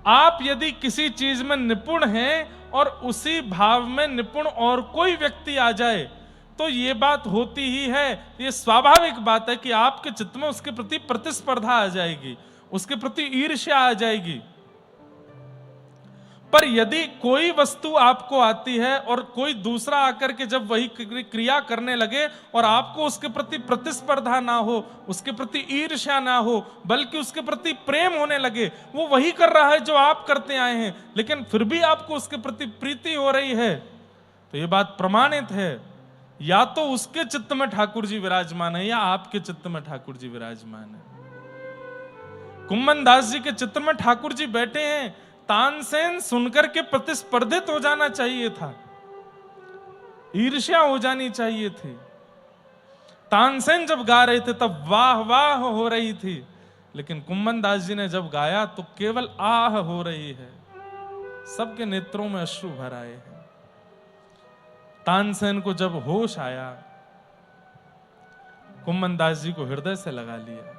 आप यदि किसी चीज में निपुण हैं और उसी भाव में निपुण और कोई व्यक्ति आ जाए तो ये बात होती ही है, ये स्वाभाविक बात है कि आपके चित्त में उसके प्रति प्रतिस्पर्धा आ जाएगी, उसके प्रति ईर्ष्या आ जाएगी। पर यदि कोई वस्तु आपको आती है और कोई दूसरा आकर के जब वही क्रिया करने लगे और आपको उसके प्रति प्रतिस्पर्धा ना हो, उसके प्रति ईर्ष्या ना हो, बल्कि उसके प्रति प्रेम होने लगे, वो वही कर रहा है जो आप करते आए हैं, लेकिन फिर भी आपको उसके प्रति प्रीति हो रही है, तो ये बात प्रमाणित है या तो उसके चित्त में ठाकुर जी विराजमान है या आपके चित्त में ठाकुर जी विराजमान है। कुम्मन दास जी के चित्त में ठाकुर जी बैठे हैं, तानसेन सुनकर के प्रतिस्पर्धित हो जाना चाहिए था, ईर्ष्या हो जानी चाहिए थी। तानसेन जब गा रहे थे तब वाह वाह हो रही थी, लेकिन कुम्मन दास जी ने जब गाया तो केवल आह हो रही है, सबके नेत्रों में अश्रु भर आए हैं। तानसेन को जब होश आया, कुम्मन दास जी को हृदय से लगा लिया।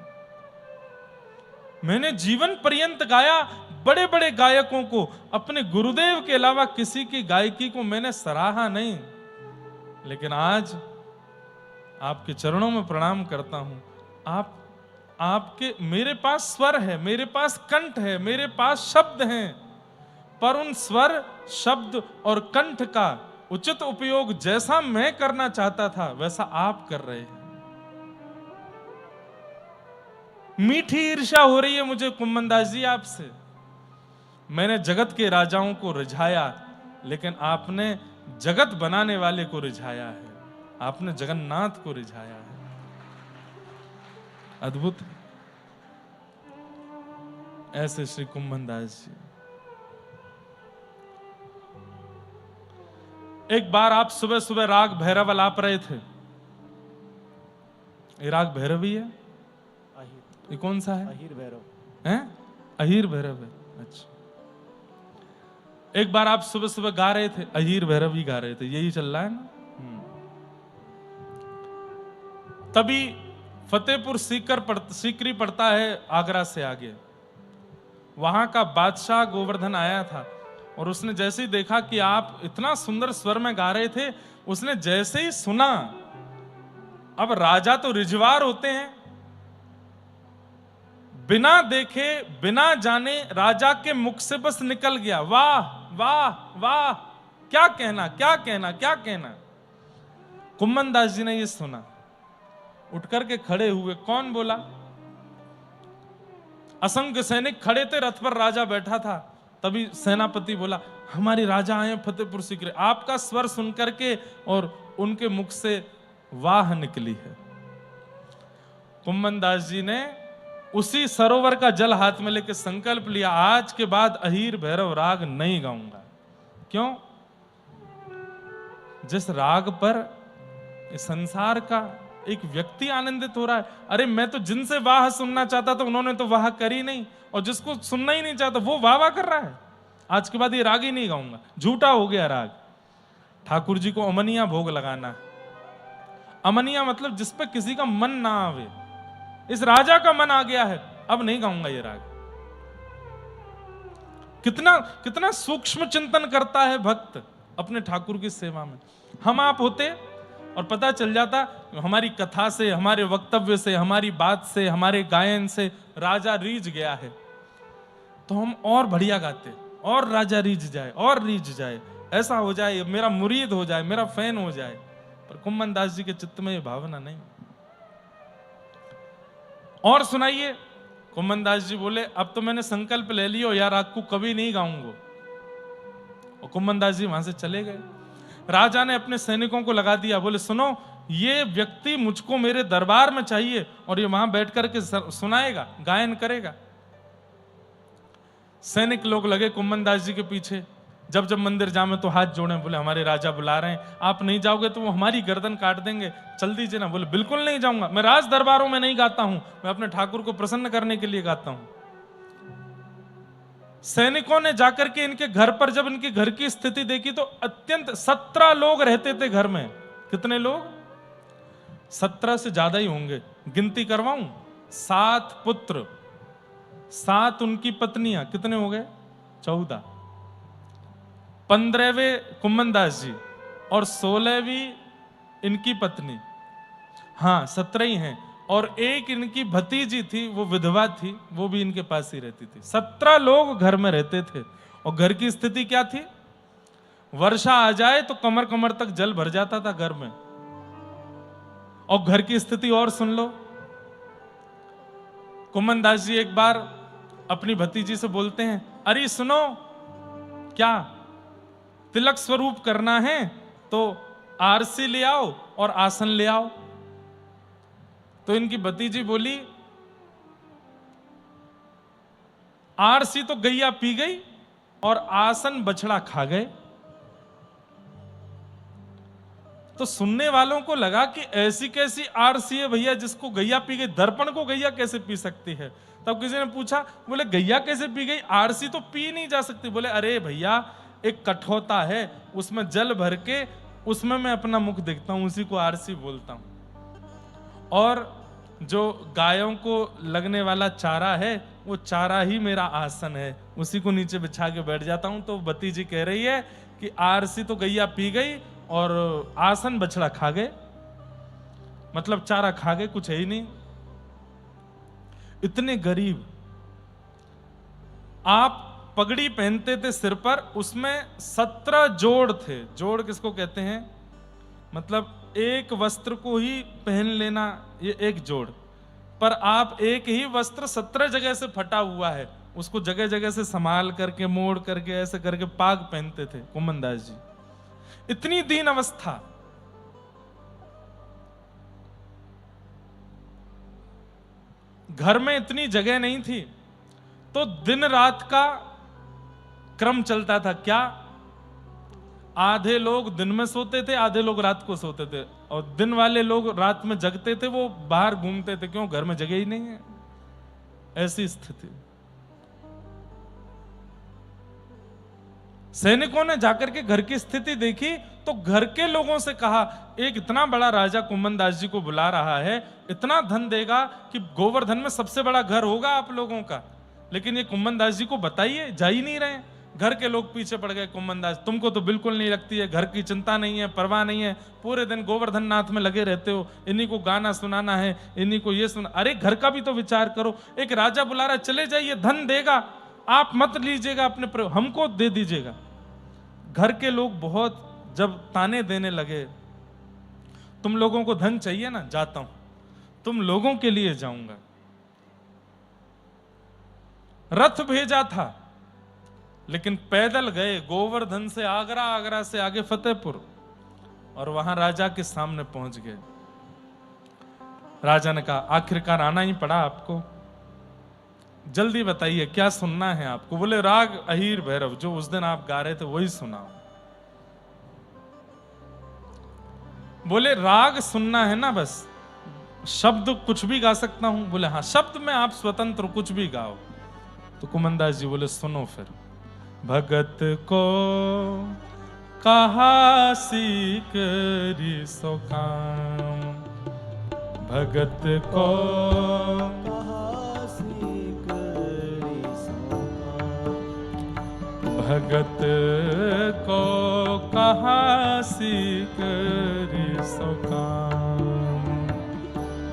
मैंने जीवन पर्यंत गाया, बड़े बड़े गायकों को, अपने गुरुदेव के अलावा किसी की गायकी को मैंने सराहा नहीं, लेकिन आज आपके चरणों में प्रणाम करता हूं। आपके मेरे पास स्वर है, मेरे पास कंठ है, मेरे पास शब्द हैं, पर उन स्वर, शब्द और कंठ का उचित उपयोग जैसा मैं करना चाहता था वैसा आप कर रहे हैं। मीठी ईर्ष्या हो रही है मुझे कुम्मन दास जी आपसे। मैंने जगत के राजाओं को रिझाया, लेकिन आपने जगत बनाने वाले को रिझाया है, आपने जगन्नाथ को रिझाया है। अद्भुत। ऐसे श्री कुम्मन दास जी। एक बार आप सुबह सुबह राग भैरव अलाप रहे थे। ये राग भैरवी है? ये कौन सा है? अहीर भैरव है? अहीर भैरव है। अच्छा, एक बार आप सुबह सुबह गा रहे थे, अहीर भैरव ही गा रहे थे, यही चल रहा है ना? तभी फतेहपुर सीकरी पड़ता है आगरा से आगे। वहां का बादशाह गोवर्धन आया था और उसने जैसे ही देखा कि आप इतना सुंदर स्वर में गा रहे थे, उसने जैसे ही सुना, अब राजा तो रिजवार होते हैं, बिना देखे बिना जाने राजा के मुख से बस निकल गया, वाह वाह वाह, क्या कहना क्या कहना क्या कहना। कुम्मन दास जी ने यह सुना, उठ करके खड़े हुए। कौन बोला? असंख्य सैनिक खड़े थे, रथ पर राजा बैठा था। तभी सेनापति बोला, हमारे राजा आए फतेहपुर सीकरी। आपका स्वर सुनकर के और उनके मुख से वाह निकली है। कुम्मन दास जी ने उसी सरोवर का जल हाथ में लेकर संकल्प लिया, आज के बाद अहीर भैरव राग नहीं गाऊंगा। क्यों? जिस राग पर संसार का एक व्यक्ति आनंदित हो रहा है। अरे मैं तो जिनसे वाह सुनना चाहता था उन्होंने तो वाह करी नहीं, और जिसको सुनना ही नहीं चाहता वो वाह वाह कर रहा है। आज के बाद ये राग ही नहीं गाऊंगा, झूठा हो गया राग। ठाकुर जी को अमनिया भोग लगाना है। अमनिया मतलब जिस पर किसी का मन ना आवे। इस राजा का मन आ गया है, अब नहीं गाऊंगा ये राग। कितना कितना सूक्ष्म चिंतन करता है भक्त अपने ठाकुर की सेवा में। हम आप होते और पता चल जाता हमारी कथा से, हमारे वक्तव्य से, हमारी बात से, हमारे गायन से राजा रीझ गया है, तो हम और बढ़िया गाते, और राजा रीझ जाए और रीझ जाए, ऐसा हो जाए, मेरा मुरीद हो जाए, मेरा फैन हो जाए। पर कुम्मन दास जी के चित्त में ये भावना नहीं। और सुनाइए। कुम्मन दास जी बोले, अब तो मैंने संकल्प ले लियो यार, राग को कभी नहीं गाऊंगा। और कुम्मन दास जी वहां से चले गए। राजा ने अपने सैनिकों को लगा दिया, बोले सुनो, ये व्यक्ति मुझको मेरे दरबार में चाहिए और ये वहां बैठ करके सुनाएगा, गायन करेगा। सैनिक लोग लगे कुम्मन दास जी के पीछे। जब जब मंदिर जामे तो हाथ जोड़े, बोले हमारे राजा बुला रहे हैं, आप नहीं जाओगे तो वो हमारी गर्दन काट देंगे, चल दीजिए ना। बोले बिल्कुल नहीं जाऊंगा, मैं राज दरबारों में नहीं गाता हूं, मैं अपने ठाकुर को प्रसन्न करने के लिए गाता हूं। सैनिकों ने जाकर के इनके घर पर जब इनके घर की स्थिति देखी तो अत्यंत 17 लोग रहते थे घर में। कितने लोग? 17 से ज्यादा ही होंगे, गिनती करवाऊं। 7 पुत्र, 7 उनकी पत्नियां, कितने हो गए? 14। 15वें कुम्मन दास जी और 16वीं इनकी पत्नी, हाँ 17 ही हैं। और एक इनकी भतीजी थी, वो विधवा थी, वो भी इनके पास ही रहती थी। 17 लोग घर में रहते थे। और घर की स्थिति क्या थी? वर्षा आ जाए तो कमर कमर तक जल भर जाता था घर में। और घर की स्थिति और सुन लो। कुम्मन दास जी एक बार अपनी भतीजी से बोलते हैं, अरे सुनो, क्या तिलक स्वरूप करना है तो आरसी ले आओ और आसन ले आओ। तो इनकी भतीजी बोली, आरसी तो गैया पी गई और आसन बछड़ा खा गए। तो सुनने वालों को लगा कि ऐसी कैसी आरसी है भैया जिसको गैया पी गई, दर्पण को गैया कैसे पी सकती है। तब किसी ने पूछा, बोले गैया कैसे पी गई, आरसी तो पी नहीं जा सकती। बोले अरे भैया, एक कठौता है, उसमें जल भर के उसमें मैं अपना मुख देखता हूं, उसी को आरसी बोलता हूं। और जो गायों को लगने वाला चारा है, वो चारा ही मेरा आसन है, उसी को नीचे बिछा के बैठ जाता हूं। तो भतीजी कह रही है कि आरसी तो गैया पी गई और आसन बछड़ा खा गए, मतलब चारा खा गए, कुछ है ही नहीं। इतने गरीब। आप पगड़ी पहनते थे सिर पर, उसमें 17 जोड़ थे। जोड़ किसको कहते हैं? मतलब एक वस्त्र को ही पहन लेना, ये एक जोड़। पर आप एक ही वस्त्र 17 जगह से फटा हुआ है, उसको जगह जगह से संभाल करके, मोड़ करके, ऐसे करके पाग पहनते थे कुम्मनदास जी। इतनी दीन अवस्था। घर में इतनी जगह नहीं थी, तो दिन रात का क्रम चलता था। क्या? आधे लोग दिन में सोते थे, आधे लोग रात को सोते थे, और दिन वाले लोग रात में जगते थे, वो बाहर घूमते थे। क्यों? घर में जगह ही नहीं है। ऐसी स्थिति। सैनिकों ने जाकर के घर की स्थिति देखी, तो घर के लोगों से कहा, एक इतना बड़ा राजा कुम्मनदास जी को बुला रहा है, इतना धन देगा कि गोवर्धन में सबसे बड़ा घर होगा आप लोगों का, लेकिन ये कुम्मनदास जी को बताइए, जा ही नहीं रहे। घर के लोग पीछे पड़ गए, कुम्मनदास तुमको तो बिल्कुल नहीं लगती है, घर की चिंता नहीं है, परवाह नहीं है, पूरे दिन गोवर्धन नाथ में लगे रहते हो, इन्हीं को गाना सुनाना है, इन्हीं को ये सुना। अरे घर का भी तो विचार करो, एक राजा बुला रहा है, चले जाइए, धन देगा, आप मत लीजिएगा, अपने हमको दे दीजिएगा। घर के लोग बहुत जब ताने देने लगे, तुम लोगों को धन चाहिए ना, जाता हूं, तुम लोगों के लिए जाऊंगा। रथ भेजा था, लेकिन पैदल गए गोवर्धन से आगरा, आगरा से आगे फतेहपुर, और वहां राजा के सामने पहुंच गए। राजा ने कहा, आखिरकार आना ही पड़ा आपको, जल्दी बताइए क्या सुनना है आपको। बोले राग अहीर भैरव, जो उस दिन आप गा रहे थे वही सुनाओ। बोले राग सुनना है ना, बस शब्द कुछ भी गा सकता हूं। बोले हाँ, शब्द में आप स्वतंत्र, कुछ भी गाओ। तो कुम्मनदास जी बोले सुनो फिर। भगत को कहा सीख सो काम, भगत को कहा सीख सो काम, भगत को कहा सीख सो काम,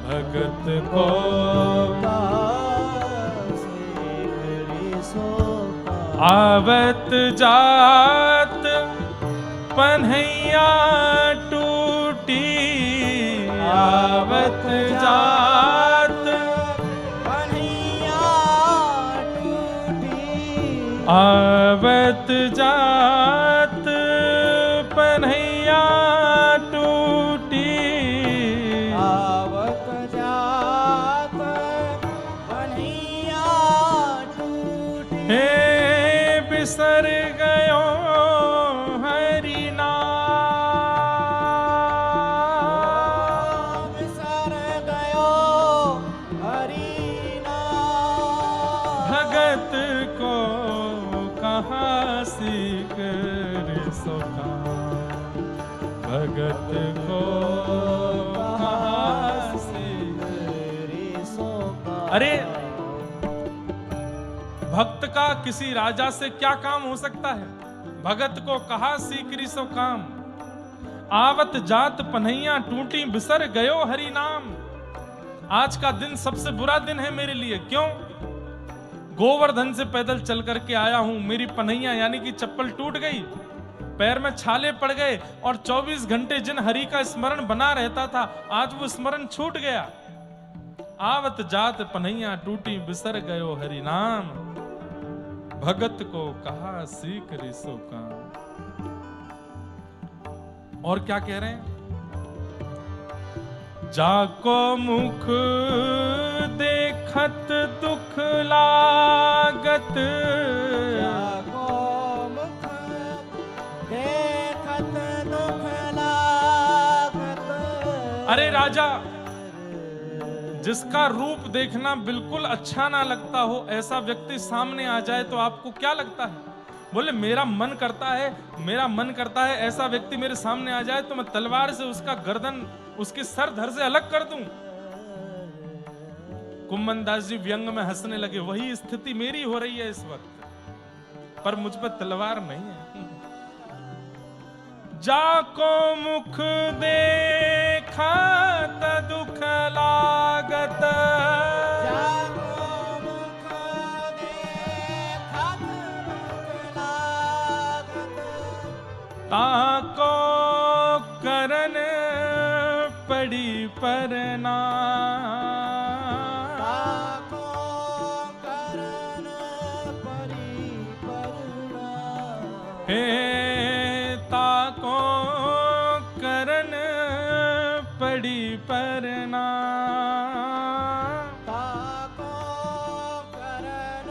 भगत को आवत जात पन्हैया टूटी, आवत जात पन्हैया टूटी, आवत जात पन्हैया टूटी, आवत जात पन्हैया टूटी, बिसर गयो हरि नाम, बिसर गयो हरि नाम, भगत को कहाँ सीख सो काम, भगत को कहाँ सीख सो काम। अरे भक्त का किसी राजा से क्या काम हो सकता है? भगत को कहा सीकरी सो काम, आवत जात पन्हैया टूटी, बिसर गयो हरि नाम। आज का दिन सबसे बुरा दिन है मेरे लिए। क्यों? गोवर्धन से पैदल चल करके आया हूं, मेरी पन्हैया यानी कि चप्पल टूट गई, पैर में छाले पड़ गए, और 24 घंटे जिन हरि का स्मरण बना रहता था, आज वो स्मरण छूट गया। आवत जात पन्हैया टूटी, बिसर गयो हरि नाम, भगत को कहा सीख सो काम। और क्या कह रहे हैं? जाको मुख देखत दुख लागत, जाको मुख देखत दुख लागत। अरे राजा, जिसका रूप देखना बिल्कुल अच्छा ना लगता हो, ऐसा व्यक्ति सामने आ जाए तो आपको क्या लगता है? बोले मेरा मन करता है ऐसा व्यक्ति मेरे सामने आ जाए तो मैं तलवार से उसका गर्दन, उसके सर धड़ से अलग कर दूं। कुम्मन दास जी व्यंग में हंसने लगे। वही स्थिति मेरी हो रही है इस वक्त, पर मुझ पर तलवार नहीं है। जाको मुख देखत दुख लागत, जाको मुख देखत दुख लागत। ताको करन पड़ी परना, ताको करन परी परना। हे ताको करन पड़ी परना। ताको करन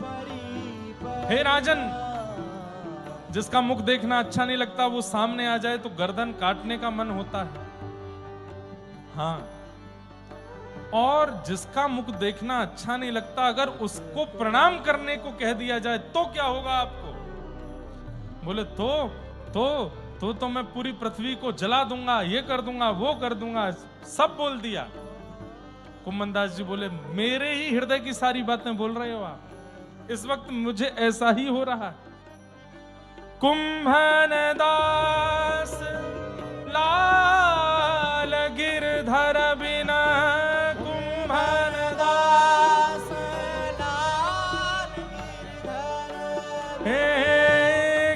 परी परना। हे राजन, जिसका मुख देखना अच्छा नहीं लगता वो सामने आ जाए तो गर्दन काटने का मन होता है। हाँ, और जिसका मुख देखना अच्छा नहीं लगता, अगर उसको प्रणाम करने को कह दिया जाए तो क्या होगा आपको? बोले तो मैं पूरी पृथ्वी को जला दूंगा, ये कर दूंगा, वो कर दूंगा, सब बोल दिया। कुम्मन दास जी बोले मेरे ही हृदय की सारी बातें बोल रहे हो आप। इस वक्त मुझे ऐसा ही हो रहा है। कुंभन दास लाल गिरधर बिना, कुंभन दास लाल गिरधर। हे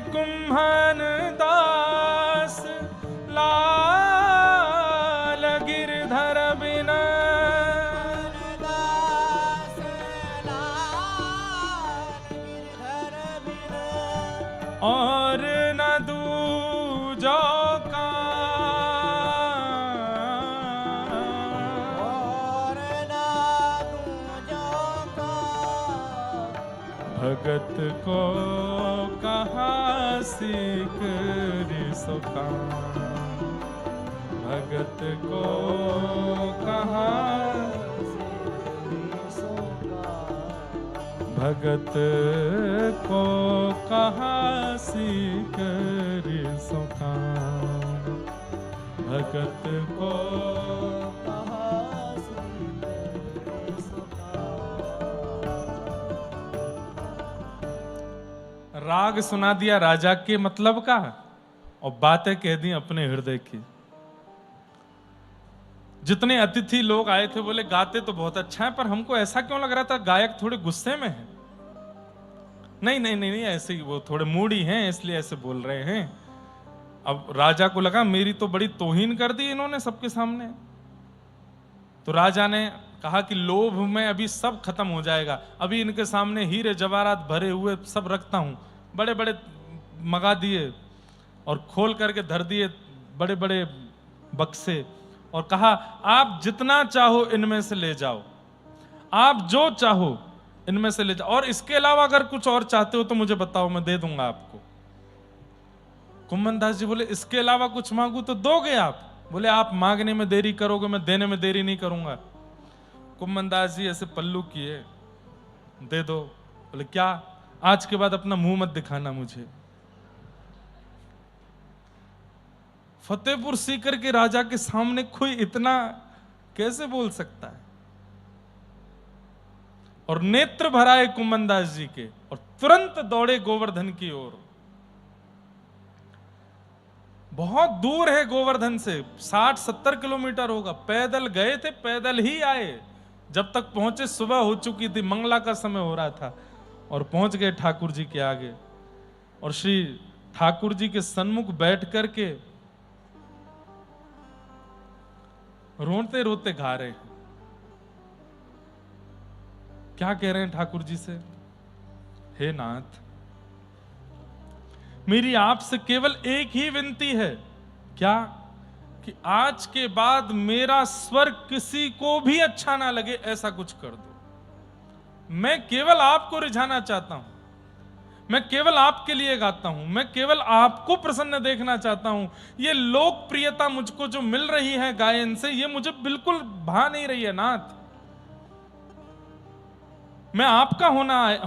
कुंभन दास लाल गिरधर बिना, दास लाल गिरधर बिना। और न दूजो का, और ना दूजो का। भगत को कहाँ सीख सुखा, भगत को कहाँ, भगत को कहाँ सीख सुखा, भगत को। राग सुना दिया राजा के मतलब का और बातें कह दी अपने हृदय की। जितने अतिथि लोग आए थे बोले गाते तो बहुत अच्छा है, पर हमको ऐसा क्यों लग रहा था गायक थोड़े गुस्से में है। नहीं नहीं नहीं, नहीं ऐसे ही वो थोड़े मूडी हैं इसलिए ऐसे बोल रहे हैं। अब राजा को लगा मेरी तो बड़ी तौहीन कर दी इन्होंने सबके सामने। तो राजा ने कहा कि लोभ में अभी सब खत्म हो जाएगा, अभी इनके सामने हीरे जवाहरात भरे हुए सब रखता हूं। बड़े बड़े मंगा दिए और खोल करके धर दिए बड़े बड़े बक्से, और कहा आप जितना चाहो इनमें से ले जाओ, आप जो चाहो इनमें से ले जाओ, और इसके अलावा अगर कुछ और चाहते हो तो मुझे बताओ, मैं दे दूंगा आपको। कुम्मन दास जी बोले इसके अलावा कुछ मांगू तो दोगे आप? बोले आप मांगने में देरी करोगे, मैं देने में देरी नहीं करूंगा। कुम्मन दास जी ऐसे पल्लू किए, दे दो। बोले क्या? आज के बाद अपना मुंह मत दिखाना मुझे। फतेहपुर सीकर के राजा के सामने कोई इतना कैसे बोल सकता है? और नेत्र भराए कुम्मन दास जी के और तुरंत दौड़े गोवर्धन की ओर। बहुत दूर है गोवर्धन से, 60-70 किलोमीटर होगा। पैदल गए थे, पैदल ही आए। जब तक पहुंचे सुबह हो चुकी थी, मंगला का समय हो रहा था, और पहुंच गए ठाकुर जी के आगे। और श्री ठाकुर जी के सन्मुख बैठ करके रोते रोते गा रहे हैं। क्या कह रहे हैं ठाकुर जी से? हे नाथ, मेरी आपसे केवल एक ही विनती है क्या? कि आज के बाद मेरा स्वर किसी को भी अच्छा ना लगे, ऐसा कुछ कर दो। मैं केवल आपको रिझाना चाहता हूं, मैं केवल आपके लिए गाता हूं, मैं केवल आपको प्रसन्न देखना चाहता हूं। ये लोकप्रियता मुझको जो मिल रही है गायन से, ये मुझे बिल्कुल भा नहीं रही है नाथ। मैं आपका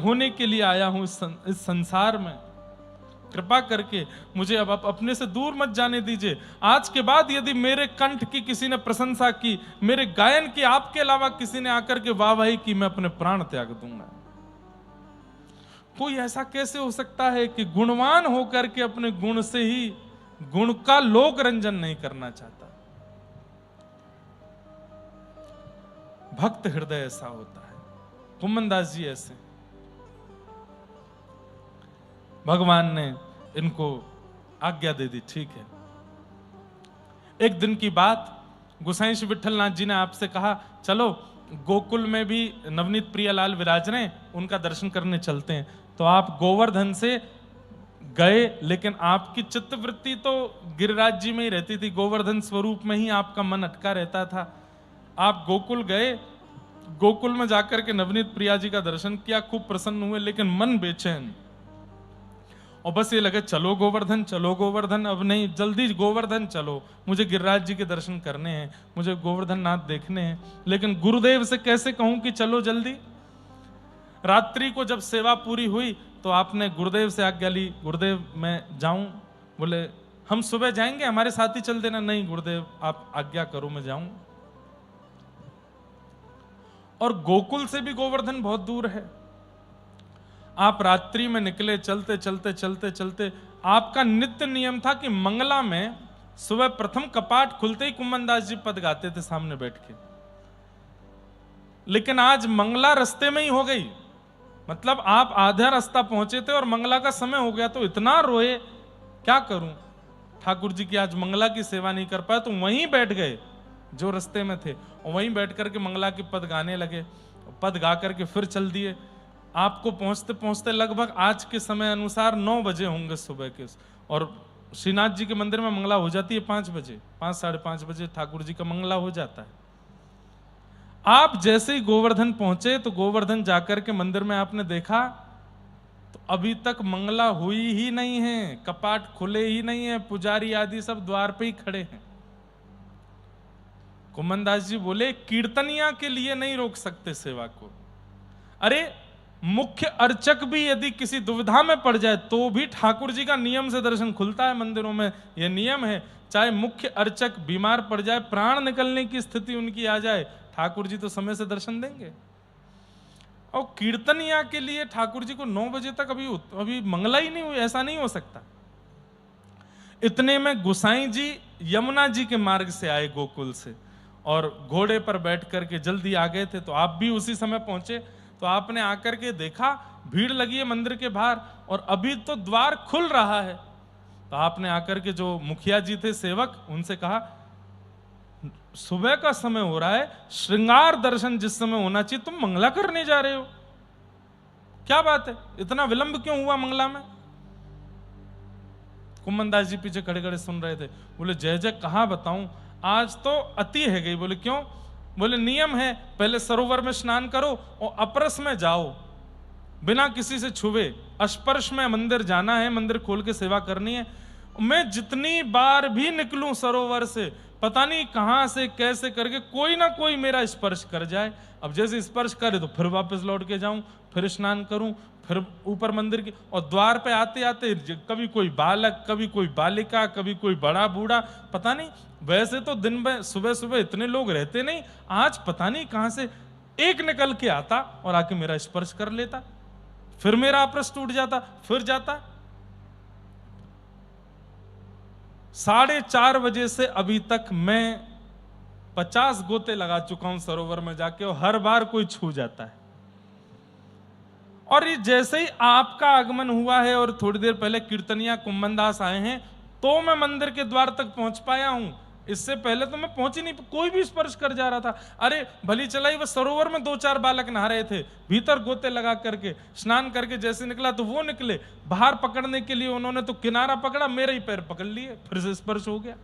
होने के लिए आया हूं इस संसार में। कृपा करके मुझे अब आप अपने से दूर मत जाने दीजिए। आज के बाद यदि मेरे कंठ की किसी ने प्रशंसा की, मेरे गायन की आपके अलावा किसी ने आकर के वाहवाही की, मैं अपने प्राण त्याग दूंगा। कोई ऐसा कैसे हो सकता है कि गुणवान होकर के अपने गुण से ही गुण का लोक रंजन नहीं करना चाहता? भक्त हृदय ऐसा होता है। कुम्मनदास जी ऐसे, भगवान ने इनको आज्ञा दे दी, ठीक है। एक दिन की बात, गोसाई श्री विठलनाथ जी ने आपसे कहा चलो गोकुल में भी नवनीत प्रियलाल विराज रहे, उनका दर्शन करने चलते हैं। तो आप गोवर्धन से गए, लेकिन आपकी चित्तवृत्ति तो गिरिराज जी में ही रहती थी, गोवर्धन स्वरूप में ही आपका मन अटका रहता था। आप गोकुल गए, गोकुल में जाकर के नवनीत प्रिया जी का दर्शन किया, खूब प्रसन्न हुए, लेकिन मन बेचैन, और बस ये लगे चलो गोवर्धन, चलो गोवर्धन, अब नहीं, जल्दी गोवर्धन चलो, मुझे गिरिराज जी के दर्शन करने हैं, मुझे गोवर्धन नाथ देखने हैं। लेकिन गुरुदेव से कैसे कहूं कि चलो जल्दी? रात्रि को जब सेवा पूरी हुई तो आपने गुरुदेव से आज्ञा ली, गुरुदेव मैं जाऊं? बोले हम सुबह जाएंगे, हमारे साथ ही चल देना। नहीं गुरुदेव आप आज्ञा करो, मैं जाऊं। और गोकुल से भी गोवर्धन बहुत दूर है। आप रात्रि में निकले, चलते चलते चलते चलते, आपका नित्य नियम था कि मंगला में सुबह प्रथम कपाट खुलते ही कुम्मनदास जी पद गाते थे सामने बैठ के। लेकिन आज मंगला रास्ते में ही हो गई, मतलब आप आधा रास्ता पहुंचे थे और मंगला का समय हो गया, तो इतना रोए, क्या करूं, ठाकुर जी की आज मंगला की सेवा नहीं कर पाए, तो वहीं बैठ गए जो रास्ते में थे, और वहीं बैठ करके मंगला के पद गाने लगे। पद गा करके फिर चल दिए। आपको पहुंचते पहुंचते लगभग आज के समय अनुसार 9 बजे होंगे सुबह के, और श्रीनाथ जी के मंदिर में मंगला हो जाती है 5 बजे, 5 साढ़े 5 बजे ठाकुर जी का मंगला हो जाता है। आप जैसे ही गोवर्धन पहुंचे तो गोवर्धन जाकर के मंदिर में आपने देखा तो अभी तक मंगला हुई ही नहीं है, कपाट खुले ही नहीं है, पुजारी आदि सब द्वार पे ही खड़े हैं। कुम्मनदास जी बोले कीर्तनिया के लिए नहीं रोक सकते सेवा को। अरे मुख्य अर्चक भी यदि किसी दुविधा में पड़ जाए तो भी ठाकुर जी का नियम से दर्शन खुलता है मंदिरों में, यह नियम है। चाहे मुख्य अर्चक बीमार पड़ जाए, प्राण निकलने की स्थिति उनकी आ जाए, ठाकुर जी तो समय से दर्शन देंगे। और कीर्तनिया के लिए ठाकुर जी को 9 बजे तक अभी मंगला ही नहीं हुई, ऐसा नहीं हो सकता। इतने में गोसाई जी यमुना जी के मार्ग से आए गोकुल से, और घोड़े पर बैठ करके जल्दी आ गए थे, तो आप भी उसी समय पहुंचे। तो आपने आकर के देखा भीड़ लगी है मंदिर के बाहर, और अभी तो द्वार खुल रहा है। तो आपने आकर के जो मुखिया जी थे सेवक, उनसे कहा सुबह का समय हो रहा है, श्रृंगार दर्शन जिस समय होना चाहिए तुम मंगला करने जा रहे हो, क्या बात है, इतना विलंब क्यों हुआ मंगला में? कुम्मनदास जी पीछे खड़े खड़े सुन रहे थे। बोले जय जय कहाँ बताऊं, आज तो अति है गई। बोले क्यों? बोले नियम है, पहले सरोवर में स्नान करो और अपरस में जाओ, बिना किसी से छुए, स्पर्श में मंदिर जाना है, मंदिर खोल के सेवा करनी है। मैं जितनी बार भी निकलूं सरोवर से, पता नहीं कहां से कैसे करके कोई ना कोई मेरा स्पर्श कर जाए। अब जैसे स्पर्श करे तो फिर वापस लौट के जाऊं, फिर स्नान करूं, फिर ऊपर मंदिर की, और द्वार पे आते आते कभी कोई बालक, कभी कोई बालिका, कभी कोई बड़ा बूढ़ा, पता नहीं। वैसे तो दिन में सुबह सुबह इतने लोग रहते नहीं, आज पता नहीं कहां से एक निकल के आता और आके मेरा स्पर्श कर लेता, फिर मेरा अपरस टूट जाता, फिर जाता। 4:30 बजे से अभी तक मैं 50 गोते लगा चुका हूं सरोवर में जाके, और हर बार कोई छू जाता है। और ये जैसे ही आपका आगमन हुआ है और थोड़ी देर पहले कीर्तनिया कुम्मनदास आए हैं, तो मैं मंदिर के द्वार तक पहुंच पाया हूं। इससे पहले तो मैं पहुंच ही नहीं, कोई भी स्पर्श कर जा रहा था। अरे भली चलाई वो सरोवर में 2-4 बालक नहा रहे थे, भीतर गोते लगा करके स्नान करके जैसे निकला तो वो निकले बाहर पकड़ने के लिए, उन्होंने तो किनारा पकड़ा, मेरे ही पैर पकड़ लिए, फिर से स्पर्श हो गया।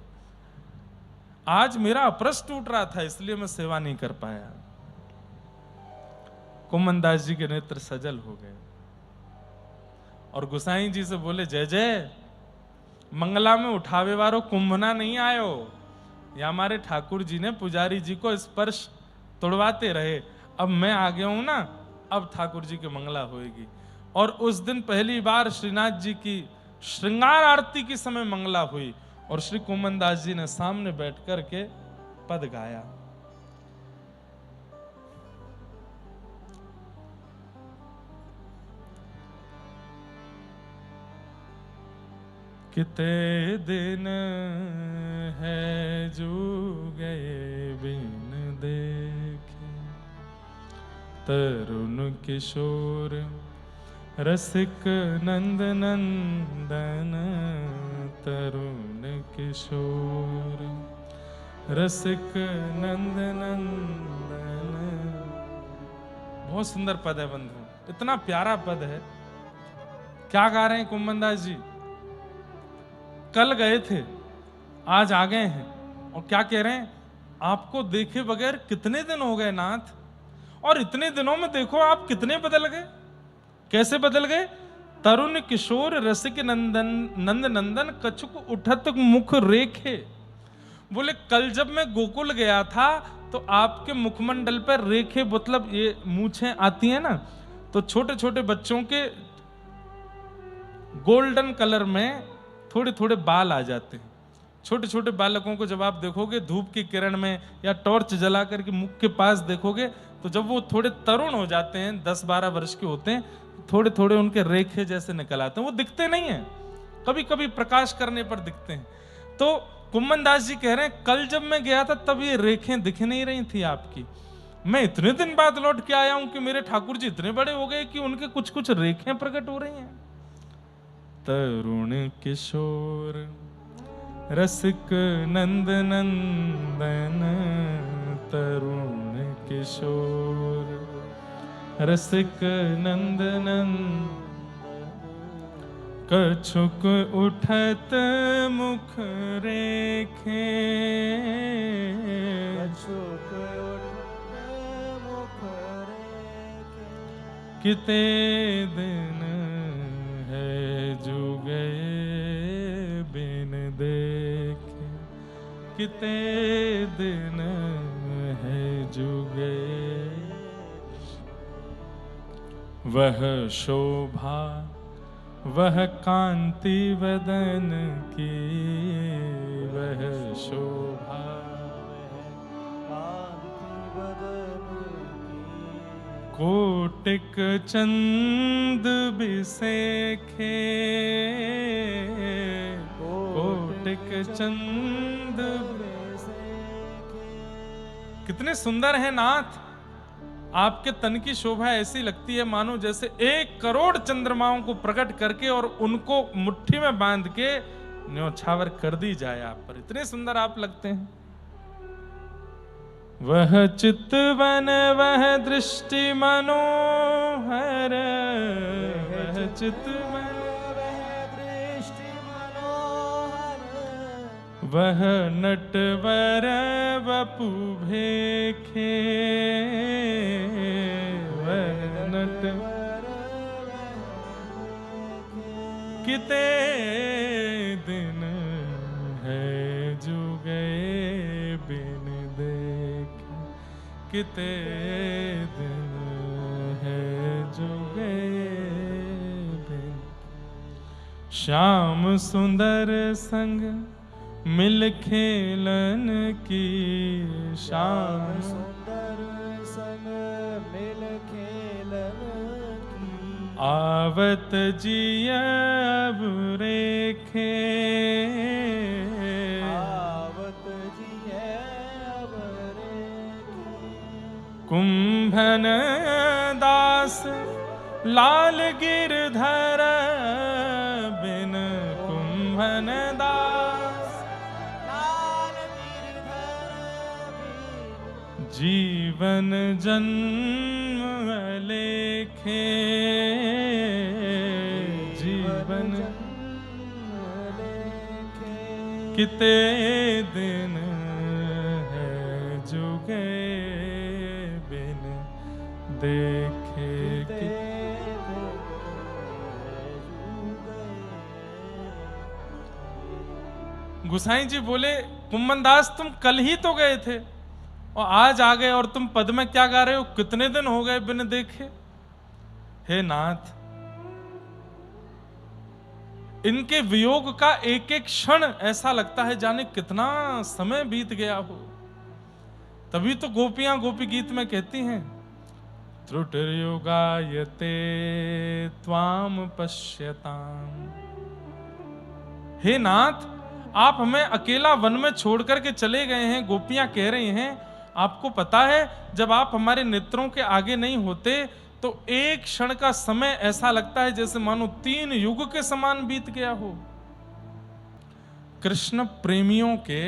आज मेरा अपरस टूट रहा था इसलिए मैं सेवा नहीं कर पाया। कुम्भनदास जी के नेत्र सजल हो गए और गोसाई जी से बोले, जय जय, मंगला में उठावे वारो कुंभना नहीं आयो। या हमारे ठाकुर जी ने पुजारी जी को स्पर्श तोड़वाते रहे, अब मैं आ गया हूं ना, अब ठाकुर जी की मंगला होएगी। और उस दिन पहली बार श्रीनाथ जी की श्रृंगार आरती के समय मंगला हुई और श्री कुम्भनदास जी ने सामने बैठ कर के पद गाया। कितने दिन है जो गए बिन देखे, तरुण किशोर रसिक नंद नंदन, तरुण किशोर रसिक नंद नंदन। बहुत सुंदर पद है बंधु, इतना प्यारा पद है। क्या गा रहे हैं कुम्भनदास जी? कल गए थे, आज आ गए हैं, और क्या कह रहे हैं? आपको देखे बगैर कितने दिन हो गए नाथ, और इतने दिनों में देखो आप कितने बदल गए। कैसे बदल गए? तरुण किशोर रसिक नंदन नंद नंदन, कछुक उठत मुख रेखे। बोले कल जब मैं गोकुल गया था तो आपके मुखमंडल पर रेखे, मतलब ये मूछें आती हैं ना, तो छोटे छोटे बच्चों के गोल्डन कलर में थोड़े थोड़े बाल आ जाते हैं। छोटे छोटे बालकों को जब आप देखोगे धूप की किरण में या टॉर्च जला करके मुख के पास देखोगे, तो जब वो थोड़े तरुण हो जाते हैं, 10-12 वर्ष के होते हैं, थोड़े थोड़े उनके रेखे जैसे निकल आते हैं। वो दिखते नहीं हैं, कभी कभी प्रकाश करने पर दिखते हैं। तो कुम्भनदास जी कह रहे हैं कल जब मैं गया था तब ये रेखें दिख नहीं रही थी आपकी। मैं इतने दिन बाद लौट के आया हूं कि मेरे ठाकुर जी इतने बड़े हो गए कि उनके कुछ कुछ रेखें प्रकट हो रही हैं। तरुण किशोर रसिक नंद नंदन, तरुण किशोर रसिक नंद नंदन, कछुक उठत मुख रेखे, कछुक उठत मुख रेखे। किते दिन है जो गए बिन देखे, किते दिन है जो गए। वह शोभा वह कांति वदन की, वह शोभा कांति बदन की। कोटिक चंद बिसेखे, कोटिक चंद बिसेखे। कितने सुंदर है नाथ। आपके तन की शोभा ऐसी लगती है मानो जैसे 1 करोड़ चंद्रमाओं को प्रकट करके और उनको मुट्ठी में बांध के न्योछावर कर दी जाए आप पर। इतने सुंदर आप लगते हैं। वह चितवन वह दृष्टि मनोहर, वह चितवन वह दृष्टि मनोहर। वह नटवर वपु भेखे, वह नटवर किते दिन है जो गए बिन देखे, किते दिन है जो गए बिन। श्याम सुंदर संग मिल खेलन की, श्याम सुंदर संग मिल खेलन की। आवत जियब रेखे, आवत जियब रेखे। कुंभन दास लाल गिरधर बिन, कुंभन दास लाल गिरधर बिन। जीवन जन्म लेखे, जीवन लेखे। किते दिन देखे कि गुसाई जी बोले कुम्मनदास तुम कल ही तो गए थे और आज आ गए और तुम पद में क्या गा रहे हो, कितने दिन हो गए बिन देखे। हे नाथ, इनके वियोग का एक एक क्षण ऐसा लगता है जाने कितना समय बीत गया हो। तभी तो गोपियां गोपी गीत में कहती हैं त्रुटिर्युगायते त्वाम पश्यताम। हे नाथ, आप हमें अकेला वन में छोड़ करके चले गए हैं। गोपियां कह रही हैं आपको पता है जब आप हमारे नेत्रों के आगे नहीं होते तो एक क्षण का समय ऐसा लगता है जैसे मानो 3 युग के समान बीत गया हो। कृष्ण प्रेमियों के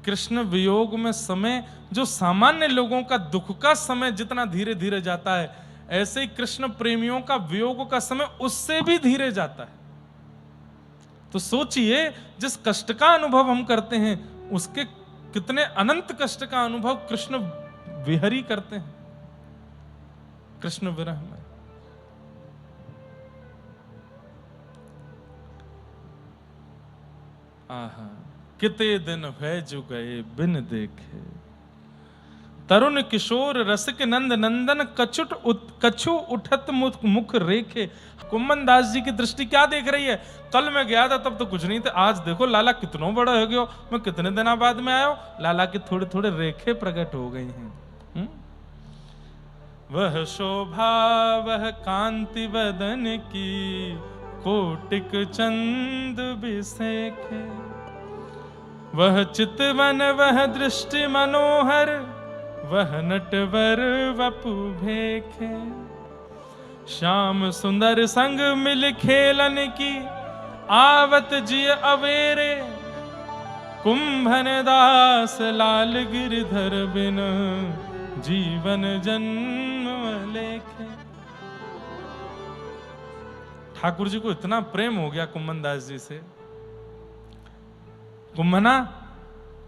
कृष्ण वियोग में समय जो सामान्य लोगों का दुख का समय जितना धीरे धीरे जाता है, ऐसे ही कृष्ण प्रेमियों का वियोग का समय उससे भी धीरे जाता है। तो सोचिए जिस कष्ट का अनुभव हम करते हैं उसके कितने अनंत कष्ट का अनुभव कृष्ण विहरी करते हैं कृष्ण विरह में। आहा, किते दिन है जो गए बिन देखे, तरुण किशोर रसिक नंद नंदन कछु उठत मुख रेखे। कुम्मनदास जी की दृष्टि क्या देख रही है, कल मैं गया था तब तो कुछ नहीं था, आज देखो लाला कितना बड़ा हो गया, मैं कितने दिनों बाद में आया, लाला के थोड़े थोड़े रेखे प्रकट हो गई हैं। वह शोभा वह कांति बदन की कोटिक चंद बिसेखे, वह चितवन वह दृष्टि मनोहर वह नटवर वपु भेखे। श्याम सुंदर संग मिल खेलन की आवत जिय अवेरे, कुंभन दास लाल गिरधर बिन जीवन जन्म लेखे। ठाकुर जी को इतना प्रेम हो गया कुम्मनदास जी से, कुम्भना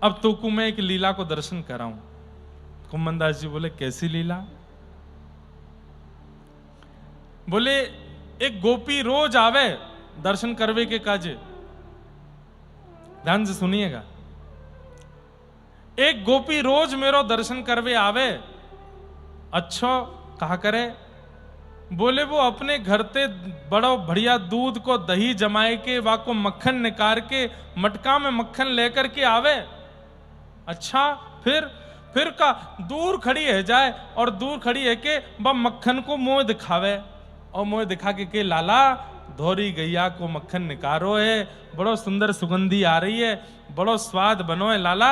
अब तो को मैं एक लीला को दर्शन कराऊं। कुम्मनदास जी बोले कैसी लीला? बोले एक गोपी रोज आवे दर्शन करवे के काजे, ध्यान से सुनिएगा, एक गोपी रोज मेरो दर्शन करवे आवे। अच्छो कहा करे? बोले वो अपने घर ते बड़ो बढ़िया दूध को दही जमाए के वाको मक्खन निकाल के मटका में मक्खन लेकर के आवे। अच्छा फिर का दूर खड़ी है जाए और दूर खड़ी है के वह मक्खन को मुंह दिखावे और मुंह दिखा के लाला धोरी गैया को मक्खन निकारो है, बड़ो सुंदर सुगंधी आ रही है, बड़ो स्वाद बनो है लाला,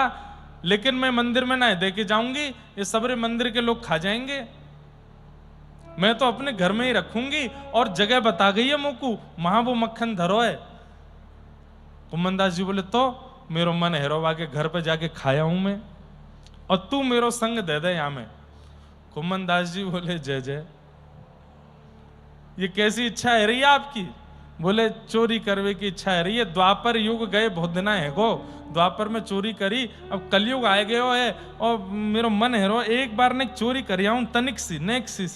लेकिन मैं मंदिर में ना दे के जाऊंगी, ये सबरे मंदिर के लोग खा जाएंगे, मैं तो अपने घर में ही रखूंगी और जगह बता गई है मुकू वहां वो मक्खन धरो है। कुम्मनदास जी बोले तो मेरो मन हेरोवा के घर पे जाके खाया हूं मैं और तू मेरो संग दे दे यहां में। कुम्मनदास जी बोले जय जय, ये कैसी इच्छा है रही है आपकी? बोले चोरी करवे की इच्छा है रही है, द्वापर युग गए बहुत दिन है गो, द्वापर में चोरी करी, अब कलयुग आए गयो है और मेरो मन हेरो एक बार ने चोरी करिया हूं तनिक सी नेक सी।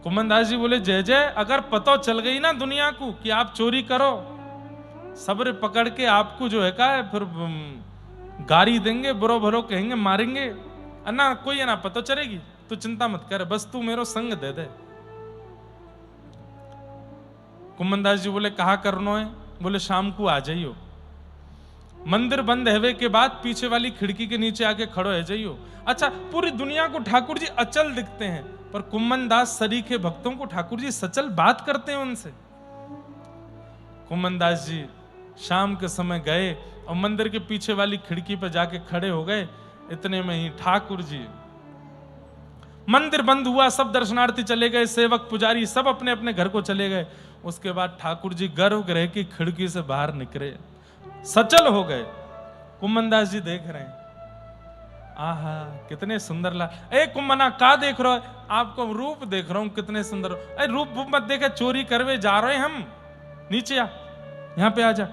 कुम्मनदास जी बोले जय जय, अगर पता चल गई ना दुनिया को कि आप चोरी करो, सबरे पकड़ के आपको जो है का है फिर गारी देंगे, बुरो भरो कहेंगे, मारेंगे, अन्ना कोई है ना पता चलेगी, तू चिंता मत कर, बस तू मेरो संग दे दे। कुम्मनदास जी बोले कहा करनो है? बोले शाम को आ जाइयो, मंदिर बंद होने के बाद पीछे वाली खिड़की के नीचे आके खड़ो है जाइयो। अच्छा, पूरी दुनिया को ठाकुर जी अचल दिखते हैं, पर कुम्मनदास सरीखे भक्तों को ठाकुर जी सचल बात करते हैं उनसे। कुम्मनदास जी शाम के समय गए और मंदिर के पीछे वाली खिड़की पर जाके खड़े हो गए। इतने में ही ठाकुर जी, मंदिर बंद हुआ, सब दर्शनार्थी चले गए, सेवक पुजारी सब अपने अपने घर को चले गए। उसके बाद ठाकुर जी गर्भगृह की खिड़की से बाहर निकले, सचल हो गए। कुम्मनदास जी देख रहे हैं, आहा कितने सुंदर ला। ए कुम्मना का देख रहे हो? आपको रूप देख रहा हूं कितने सुंदर। ए रूप मत देखे, चोरी करवे जा रहे हैं हम, नीचे आ, यहां पे आ जा।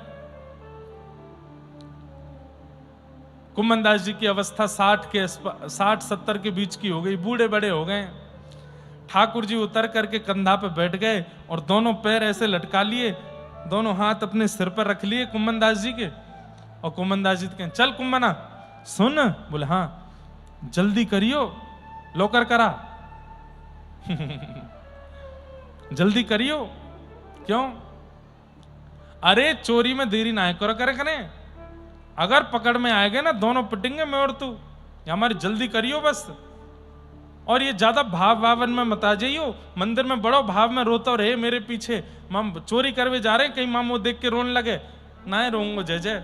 कुम्मनदास जी की अवस्था 60-70 के बीच की हो गई, बूढ़े बड़े हो गए। ठाकुर जी उतर करके कंधा पे बैठ गए और दोनों पैर ऐसे लटका लिए, दोनों हाथ अपने सिर पर रख लिए कुम्मन दास जी के। और कुम्मन दास जी कहें, चल कुम्मना सुन। बोले हाँ, जल्दी करियो, लोकर करा। जल्दी करियो। क्यों? अरे चोरी में देरी ना करो करे करें, अगर पकड़ में आएगा ना दोनों पिटेंगे मैं और तू, हमारी जल्दी करियो बस। और ये ज्यादा भाव भावन में मत आ जाइयो, मंदिर में बड़ो भाव में रोता रहे मेरे पीछे, माम चोरी करवे जा रहे कहीं मामो देख के रोने लगे ना, रोऊंगो जय जय।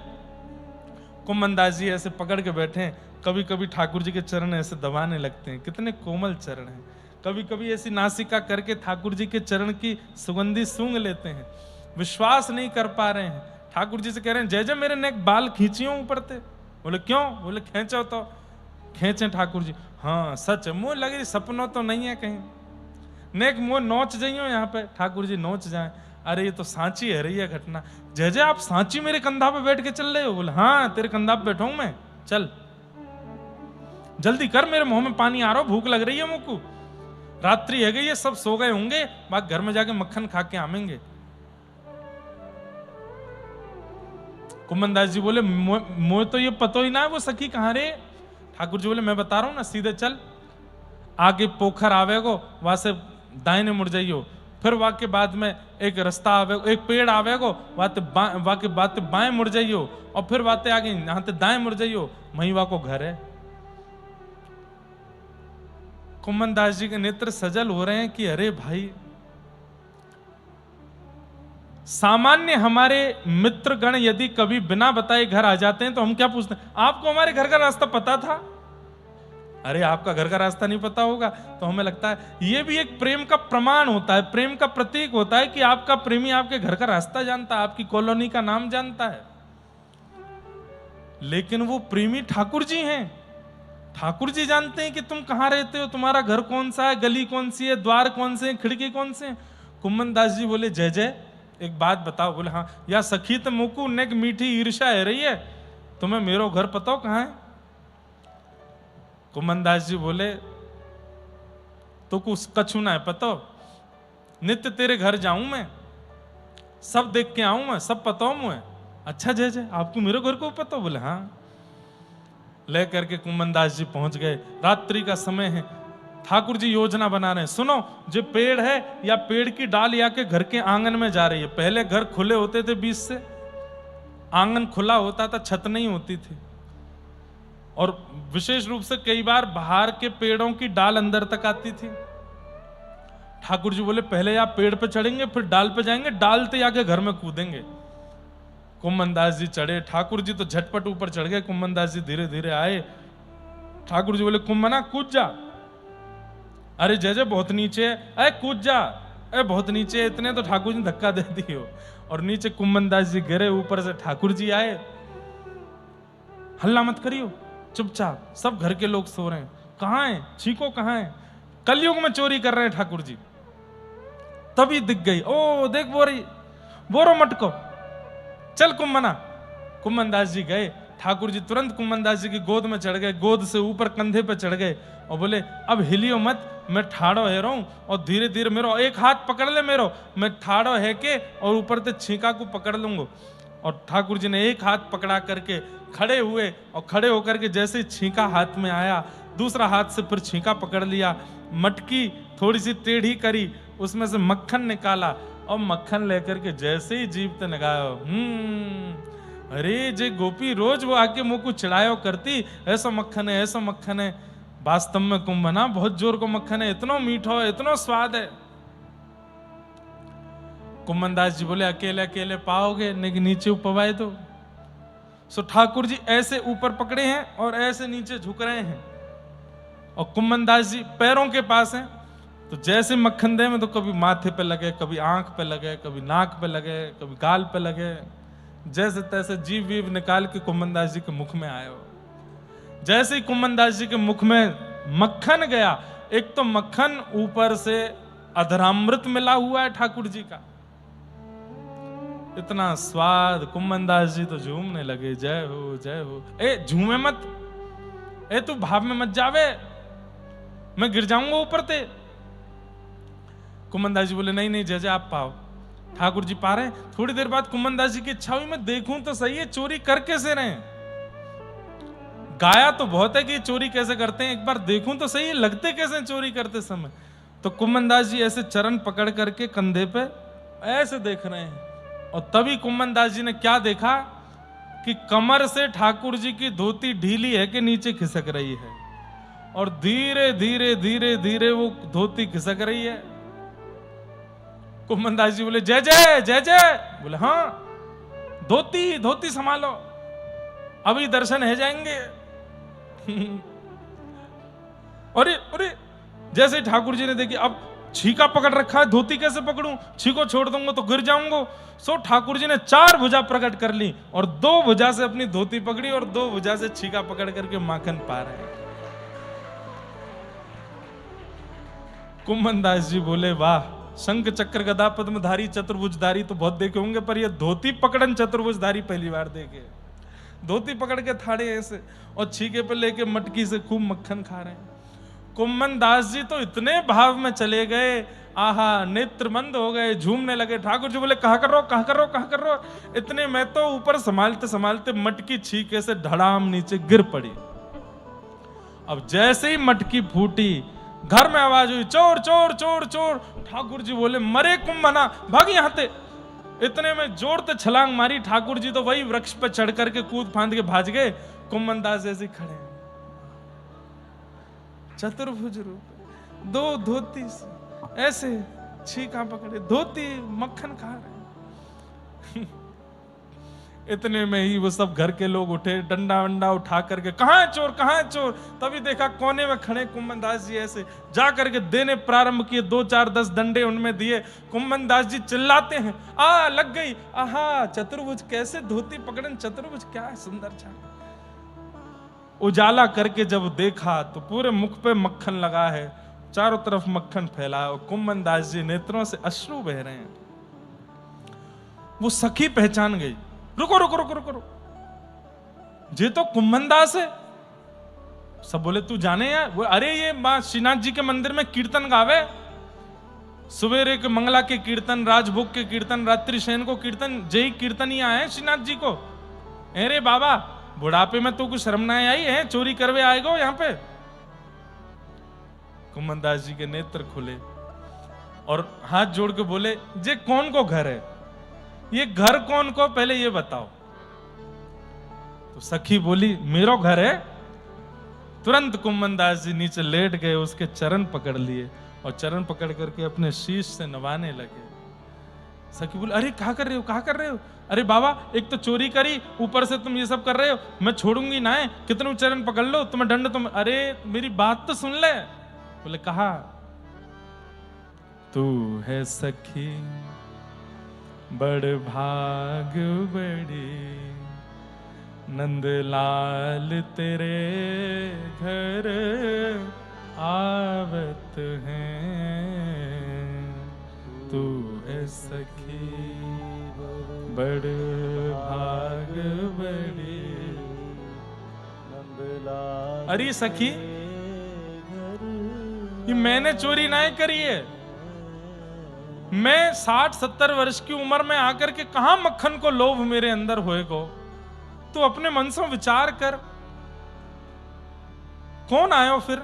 कुम्मन दास जी ऐसे पकड़ के बैठे हैं, कभी कभी ठाकुर जी के चरण ऐसे दबाने लगते हैं, कितने कोमल चरण हैं। कभी कभी ऐसी नासिका करके ठाकुर जी के चरण की सुगंधी सूंघ लेते हैं, विश्वास नहीं कर पा रहे हैं। ठाकुर जी से कह रहे हैं, जय जय मेरे नेक बाल खींचियो ऊपर ते। बोले क्यों? बोले खींचो तो। खींचे ठाकुर जी, हाँ सच मुंह लग रही सपनों तो नहीं है कहीं, नेक मुंह नोच जाइयो यहाँ पे। ठाकुर जी नोच जाए, अरे ये तो सांची है रही है घटना। जय जय आप सांची मेरे कंधा पे बैठ के चल रहे हो? बोले हाँ तेरे कंधा पे बैठा हूं मैं, चल जल्दी कर, मेरे मुंह में पानी आ रहा, भूख लग रही है मुझको, रात्रि है गई है, सब सो गए होंगे, बाकी घर में जाके मक्खन खा के आमेंगे। कुम्मन दास जी बोले, मुझे तो ये पता ही ना है वो सखी कहां रे। ठाकुर जी बोले, मैं बता रहा हूं ना, सीधे चल, आगे पोखर आवेगो, वहां से दाहिने मुड़ जाइयो, फिर वहां के बाद में एक रास्ता आवेगो, एक पेड़ आवेगो, वहां के बाद बाएं मुड़ जाइयो, और फिर बातें आगे यहां से दाएं मुड़ जाइयो, वहीं वहां को घर है। कुम्मन दास जी के नेत्र सजल हो रहे हैं कि अरे भाई, सामान्य हमारे मित्रगण यदि कभी बिना बताए घर आ जाते हैं तो हम क्या पूछते हैं, आपको हमारे घर का रास्ता पता था? अरे आपका घर का रास्ता नहीं पता होगा तो हमें लगता है यह भी एक प्रेम का प्रमाण होता है, प्रेम का प्रतीक होता है कि आपका प्रेमी आपके घर का रास्ता जानता है, आपकी कॉलोनी का नाम जानता है। लेकिन वो प्रेमी ठाकुर जी हैं, ठाकुर जी जानते हैं कि तुम कहां रहते हो, तुम्हारा घर कौन सा है, गली कौन सी है, द्वार कौन से हैं, खिड़की कौन से हैं। कुम्मन दास जी बोले, जय जय एक बात बताओ। बोले हाँ, या सखी तो मुकू नेक मीठी ईर्षा है रही है, तुम्हें मेरो घर पता हो कहां है? कुम्मन दास जी बोले, तो कुछ कछु ना है पता, नित्य तेरे घर जाऊं मैं, सब देख के आऊं मैं, सब पता हो मुझे। अच्छा जय जय आपको मेरे घर को पता? बोले हाँ। लेकर के कुम्मन दास जी पहुंच गए, रात्रि का समय है, ठाकुर जी योजना बना रहे हैं, सुनो जो पेड़ है या पेड़ की डाल या के घर के आंगन में जा रही है। पहले घर खुले होते थे बीच से, आंगन खुला होता था, छत नहीं होती थी, और विशेष रूप से कई बार बाहर के पेड़ों की डाल अंदर तक आती थी। ठाकुर जी बोले, पहले आप पेड़ पे चढ़ेंगे, फिर डाल पे जाएंगे, डाल पे आके घर में कूदेंगे। कुम्मन दास जी चढ़े, ठाकुर जी तो झटपट ऊपर चढ़ गए, कुम्मन दास जी धीरे धीरे आए। ठाकुर जी बोले, कुम्मना कूद जा। अरे जय जय बहुत नीचे है, अरे कूद जा, अरे बहुत नीचे है। इतने तो ठाकुर जी धक्का दे दियो और नीचे कुम्मन दास जी गिरे, ऊपर से ठाकुर जी आए। हल्ला मत करियो, चुपचाप, सब घर के लोग सो रहे हैं, कहां है छीको, कहां है? कलयुग में चोरी कर रहे हैं ठाकुर जी। तभी दिख गई, ओ देख बोरो मटको, चल कुम्मना। कुम्मन दास जी गए, ठाकुर जी तुरंत कुम्मन दास जी की गोद में चढ़ गए, गोद से ऊपर कंधे पे चढ़ गए और बोले, अब हिलियो मत, मैं ठाड़ो है रहा हूं, और धीरे धीरे मेरो एक हाथ पकड़ ले मेरो, मैं ठाड़ो है के और ऊपर से छींका को पकड़ लूंगा। और ठाकुर जी ने एक हाथ पकड़ा करके खड़े हुए, और खड़े होकर के जैसे छींका हाथ में आया, दूसरा हाथ से फिर छींका पकड़ लिया, मटकी थोड़ी सी टेढ़ी करी, उसमें से मक्खन निकाला, और मक्खन लेकर के जैसे ही जीभ पे लगाया, अरे जे गोपी रोज वो आके मुंह को चिढ़ायो करती, ऐसा मक्खन है, ऐसा मक्खन है। वास्तव में कुंभना बहुत जोर को मक्खन है, इतना मीठा है, इतना स्वाद है। कुम्मन दास जी बोले, अकेले अकेले पाओगे, लेकिन नीचे उपवाए दो। सो ठाकुर जी ऐसे ऊपर पकड़े हैं और ऐसे नीचे झुक रहे हैं, और कुम्मन दास जी पैरों के पास हैं। तो जैसे मक्खन दे में तो कभी माथे पे लगे, कभी आंख पे लगे, कभी नाक पे लगे, कभी गाल पे लगे, जैसे तैसे जीव वीव निकाल के कुम्मन दास जी के मुख में आए हो। जैसे ही कुम्मन दास जी के मुख में मक्खन गया, एक तो मक्खन ऊपर से अधरामृत मिला हुआ है ठाकुर जी का, इतना स्वाद, कुम्मन दास जी तो झूमने लगे, जय हो जय हो। ए झूमे मत, ए तू भाव में मत जावे, मैं गिर जाऊंगा ऊपर ते। कुम्मनदास जी बोले नहीं नहीं जय जय आप पाओ। ठाकुर जी पा रहे हैं। थोड़ी देर बाद कुम्मनदास जी की इच्छा हुई मैं देखूं तो सही है चोरी कर कैसे रहे हैं। गाया तो बहुत है कि ये चोरी कैसे करते हैं, एक बार देखूं तो सही है लगते कैसे हैं चोरी करते समय। तो कुम्मनदास जी ऐसे चरण पकड़ करके कंधे पे ऐसे देख रहे हैं और तभी कुम्मनदास जी ने क्या देखा कि कमर से ठाकुर जी की धोती ढीली है कि नीचे खिसक रही है और धीरे धीरे धीरे धीरे वो धोती खिसक रही है। कुम्मनदास जी बोले जय जय जय जय। बोले हाँ धोती धोती संभालो अभी दर्शन है जाएंगे। अरे अरे जैसे ठाकुर जी ने देखी अब छीका पकड़ रखा है, धोती कैसे पकड़ूं, छीको छोड़ दूंगा तो गिर जाऊंगा। सो ठाकुर जी ने 4 भुजा प्रकट कर ली और 2 भुजा से अपनी धोती पकड़ी और 2 भुजा से छीका पकड़ करके माखन पा रहे हैं। कुम्मनदास जी बोले वाह, शंख चक्र गदा पद्मधारी चतुर्भुजधारी तो बहुत देखे होंगे पर ये धोती पकड़न चतुर्भुजधारी पहली बार देखे। धोती पकड़ के थाड़े ऐसे और छीके पे लेके मटकी से खूब मक्खन खा रहे हैं। कुम्मनदास जी तो इतने भाव में चले गए, आहा नेत्र मंद हो गए, झूमने लगे। ठाकुर जी बोले कहा कर रहे हो कहा कर रहे हो कहा कर रहे हो। इतने में तो ऊपर संभालते संभालते मटकी छीके से धड़ाम नीचे गिर पड़ी। अब जैसे ही मटकी फूटी घर में आवाज हुई चोर चोर चोर चोर। ठाकुर जी बोले मरे कुम्भना भाग यहां से। इतने में जोर से छलांग मारी। ठाकुर जी तो वही वृक्ष पर चढ़ करके कूद फांद के भाज गए। कुम्भनदास जैसे खड़े हैं, चतुर्भुज रूप 2 धोती से ऐसे छीका पकड़े, धोती मक्खन खा रहे हैं। इतने में ही वो सब घर के लोग उठे, डंडा वंडा उठा करके कहां है चोर कहां है चोर। तभी देखा कोने में खड़े कुम्भनदास जी ऐसे जा करके देने प्रारंभ किए। 2 4 10 डंडे उनमें दिए। कुम्भनदास जी चिल्लाते हैं आ लग गई, आहा चतुर्भुज कैसे धोती पकड़न चतुर्भुज, क्या सुंदर छा। उजाला करके जब देखा तो पूरे मुख पे मक्खन लगा है, चारों तरफ मक्खन फैला है और कुम्भनदास जी नेत्रों से अश्रु बह रहे हैं। वो सखी पहचान गई, रुको रुको रुको रुको रुको, ये तो कुम्भनदास है। सब बोले तू जाने यार। वो अरे ये मां श्रीनाथ जी के मंदिर में कीर्तन गावे, सवेरे के मंगला के कीर्तन, राजभोग के कीर्तन, रात्रि शयन को कीर्तन, जय कीर्तन ही आए श्रीनाथ जी को। अरे बाबा बुढ़ापे में तो कुछ शर्म ना आई है, चोरी करवे आएगो यहां पे। कुम्भनदास जी के नेत्र खुले और हाथ जोड़ के बोले जे कौन को घर है, ये घर कौन को पहले ये बताओ। तो सखी बोली मेरो घर है। तुरंत कुम्भनदास जी नीचे लेट गए, उसके चरण पकड़ लिए और चरण पकड़ करके अपने शीश से नवाने लगे। सखी बोली अरे क्या कर रहे हो क्या कर रहे हो। अरे बाबा एक तो चोरी करी, ऊपर से तुम ये सब कर रहे हो, मैं छोड़ूंगी ना है, कितने चरण पकड़ लो तुम्हें दंड तुम। अरे मेरी बात तो सुन ले। बोले कहा तू है सखी बड़ भाग बड़ी, नंदलाल तेरे घर आवत हैं। तू है सखी बड़ भाग बड़ी, नंदलाल। अरे सखी ये मैंने चोरी नहीं करी है। मैं 60-70 वर्ष की उम्र में आकर के कहां मक्खन को लोभ मेरे अंदर होएगो। तू अपने मन से विचार कर, कौन आयो फिर।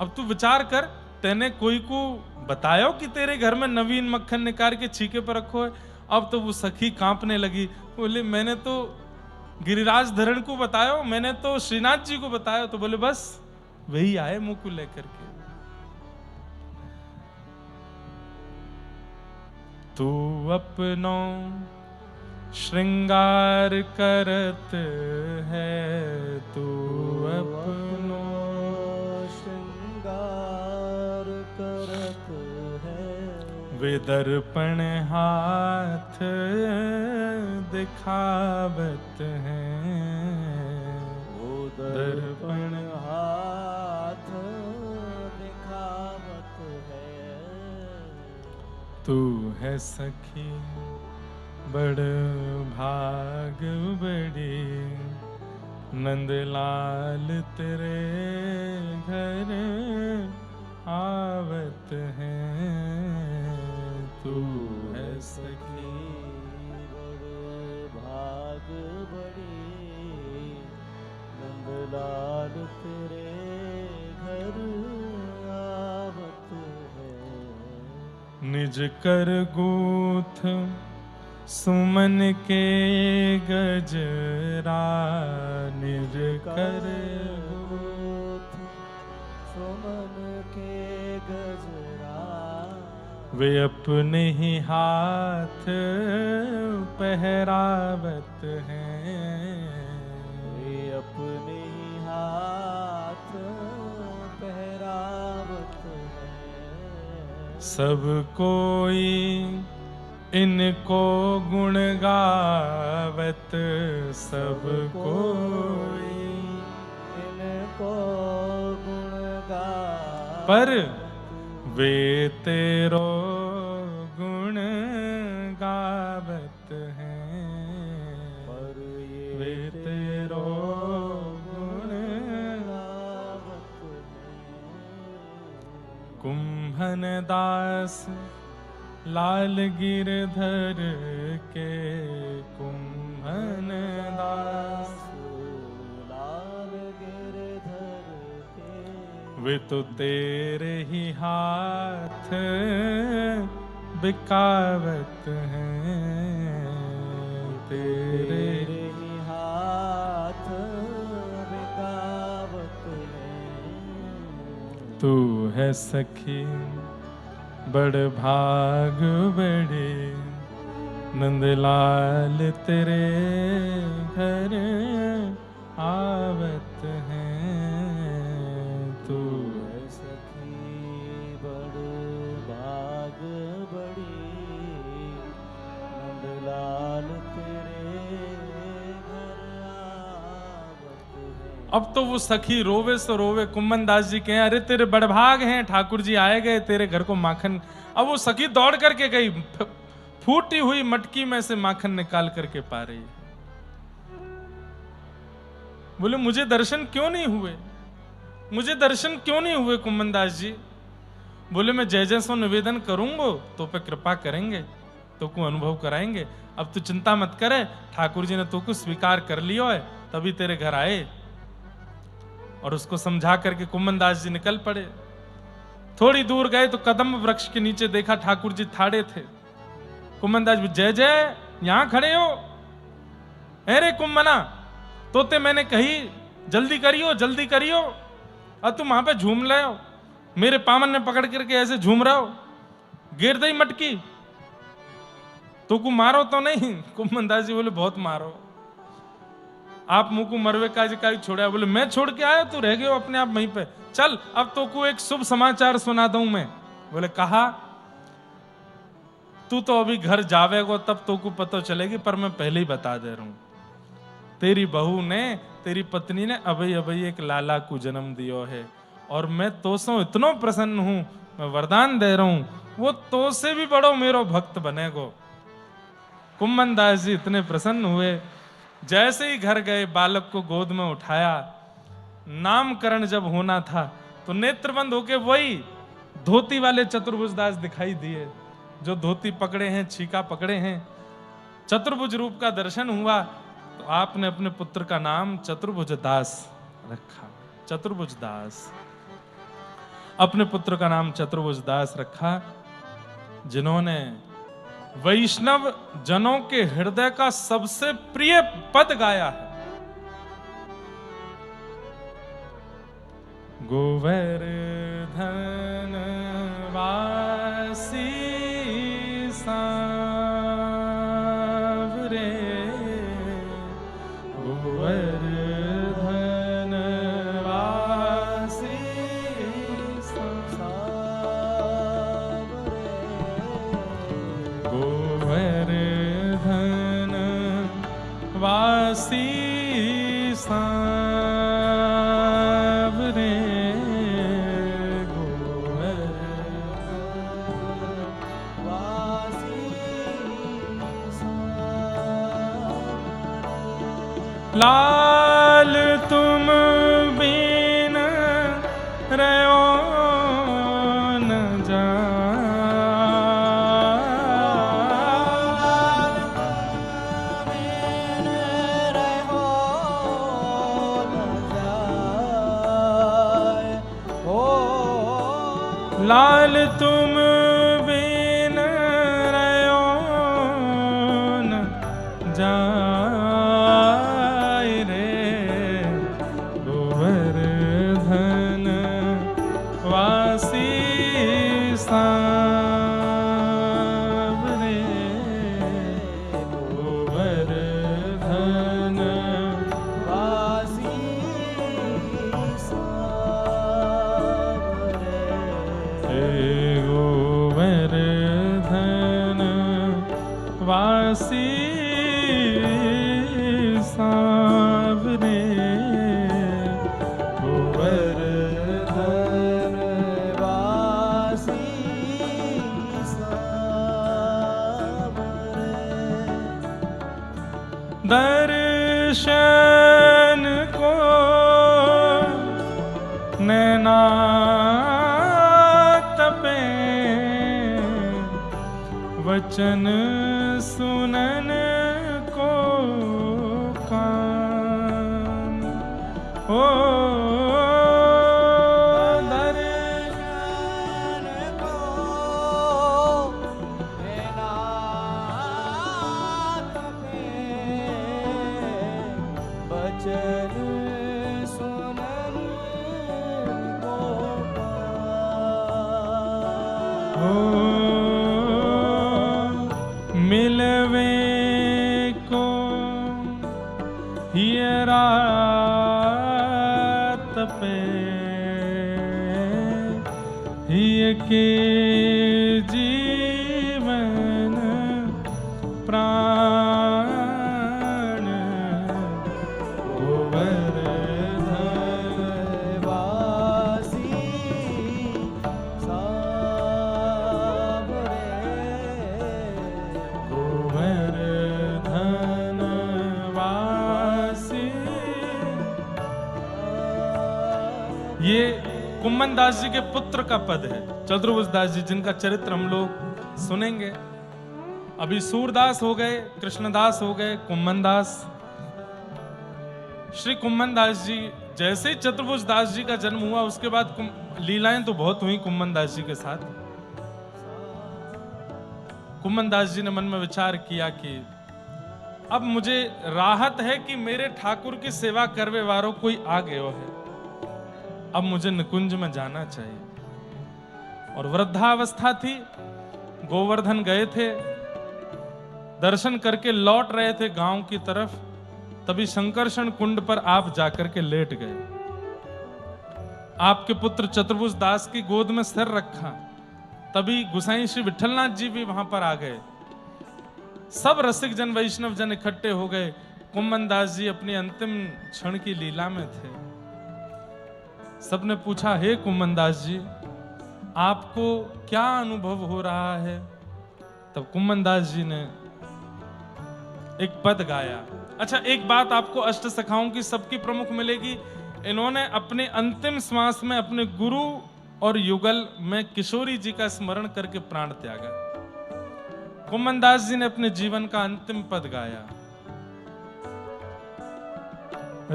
अब तू विचार कर, तेने कोई को बतायो कि तेरे घर में नवीन मक्खन निकाल के छीके पर रखो है। अब तो वो सखी कांपने लगी, बोले मैंने तो गिरिराज धरण को बतायो, मैंने तो श्रीनाथ जी को बताया। तो बोले बस वही आए मुंह को लेकर के। तू अपनो श्रृंगार करत है, तू अपनो श्रृंगार करत है, वे दर्पण हाथ दिखावत हैं। वो दर्पण हाथ दिखावत है। तू है सखी बड़ भाग बड़ी, नंदलाल तेरे घर आवत है तू है सखी। बड़े भाग बड़ी नंदलाल तेरे घर आवत है। निज कर गूथ सुमन के गजरा, निज कर गूथ सुमन के गजरा, वे अपने ही हाथ पहरावत हैं। वे अपने ही हाथ पहरावत है। सब कोई इनको गुण गावत, सब कोई इनको गुण गा, पर वे तेरो गुण गावत हैं। पर वे ये तेरो गुण गावत है। कुंभन दास लाल गिरधर के, कुंभन दास लाल गिरधर के, वे तो तेरे ही हाथ बिकावत हैं। तेरे ही हाथ बिकावत है। तू है सखी बड़ भाग बड़े नंदलाल तेरे घर आवत हैं। तू है सखी बड़ भाग बड़ी नंदलाल तेरे घर आवत है। अब तो वो सखी रोवे सो रोवे। कुम्मन दास जी कहें अरे तेरे बड़भाग हैं, ठाकुर जी आए गए तेरे घर को माखन। अब वो सखी दौड़ करके गई, फूटी हुई मटकी में से माखन निकाल करके पा रही है। बोले मुझे दर्शन क्यों नहीं हुए, मुझे दर्शन क्यों नहीं हुए कुम्मन दास जी? बोले मैं जय जय सो निवेदन करूंगा तो पे कृपा करेंगे, तो को अनुभव कराएंगे। अब तू चिंता मत करे, ठाकुर जी ने तो को स्वीकार कर लियो है, तभी तेरे घर आए। और उसको समझा करके कुम्मन दास जी निकल पड़े। थोड़ी दूर गए तो कदम वृक्ष के नीचे देखा ठाकुर जी थाड़े थे। कुम्मन दास जी जय जय यहां खड़े हो? अरे कुम्मना तोते मैंने कही जल्दी करियो जल्दी करियो, और तुम वहां पे झूम रहे हो, मेरे पामन ने पकड़ करके ऐसे झूम रहे हो, गिर दई मटकी तो को मारो तो नहीं? कुम्मन दास जी बोले बहुत मारो, आप मुंह को मरवे का छोड़ा। बोले मैं छोड़ के आया, तू रह गयो अपने आप वहीं पे, चल अब तो को एक शुभ समाचार सुना दूं मैं। बोले कहा? तू तो अभी घर जावेगो तब तो को पता चलेगी, पर मैं पहले ही बता दे रहा हूं, तेरी बहू ने तेरी पत्नी ने अभी अभी एक लाला को जन्म दियो है, और मैं तो सो इतना प्रसन्न हूं, मैं वरदान दे रहा हूं वो तो से भी बड़ो मेरो भक्त बनेगो। कुम्मन दास जी इतने प्रसन्न हुए, जैसे ही घर गए बालक को गोद में उठाया। नामकरण जब होना था तो नेत्र बंद होके वही धोती वाले चतुर्भुज दास दिखाई दिए, जो धोती पकड़े हैं, छीका पकड़े हैं। चतुर्भुज रूप का दर्शन हुआ तो आपने अपने पुत्र का नाम चतुर्भुज दास रखा। चतुर्भुज दास, अपने पुत्र का नाम चतुर्भुज दास रखा, जिन्होंने वैष्णव जनों के हृदय का सबसे प्रिय पद गाया है। गोवर्धन वासी सांवरे, गोवर्धन वासी सांवरे, गोवर्धन वासी सांवरे, लाल तुम बिन रहो लाल तुम बिन रयो न जाय रे गोवर्धन वासी सांवरे गोवर्धन वासी सांवरे हे गोवर्धन वासी सांवरे गोवर्धन वासी सांवरे दर्शन को नैना तपे वचन सुनन को कान ओ दर्शन को नैना तपे वचन सुनन को हो मिलवे को हियरा तपे हिय के जीवन प्राण गोवर्धन वासी सांवरे गोवर्धन वासी। ये कुम्मन दास जी के पुत्र का पद है, चतुर्भुज दास जी, जिनका चरित्र हम लोग सुनेंगे। अभी सूरदास हो गए, कृष्णदास हो गए, कुम्मन दास। श्री कुम्मन दास जी जैसे ही चतुर्भुज दास जी का जन्म हुआ, उसके बाद लीलाएं तो बहुत हुई कुम्मन दास जी के साथ। कुम्मन दास जी ने मन में विचार किया कि अब मुझे राहत है कि मेरे ठाकुर की सेवा करवे वारो कोई आ गयो है, अब मुझे निकुंज में जाना चाहिए। और वृद्धावस्था थी, गोवर्धन गए थे, दर्शन करके लौट रहे थे गांव की तरफ, तभी शंकरषण कुंड पर आप जाकर के लेट गए। आपके पुत्र चतुर्भुज दास की गोद में सिर रखा, तभी गुसाई श्री विठलनाथ जी भी वहां पर आ गए। सब रसिक जन वैष्णव जन इकट्ठे हो गए। कुम्मन दास जी अपनी अंतिम क्षण की लीला में थे। सबने पूछा, हे कुम्मन दास जी, आपको क्या अनुभव हो रहा है? तब कुम्मन दास जी ने एक पद गाया। अच्छा, एक बात आपको अष्ट सखाओं की सबकी प्रमुख मिलेगी, इन्होंने अपने अंतिम श्वास में अपने गुरु और युगल में किशोरी जी का स्मरण करके प्राण त्यागा। कुम्मन दास जी ने अपने जीवन का अंतिम पद गाया।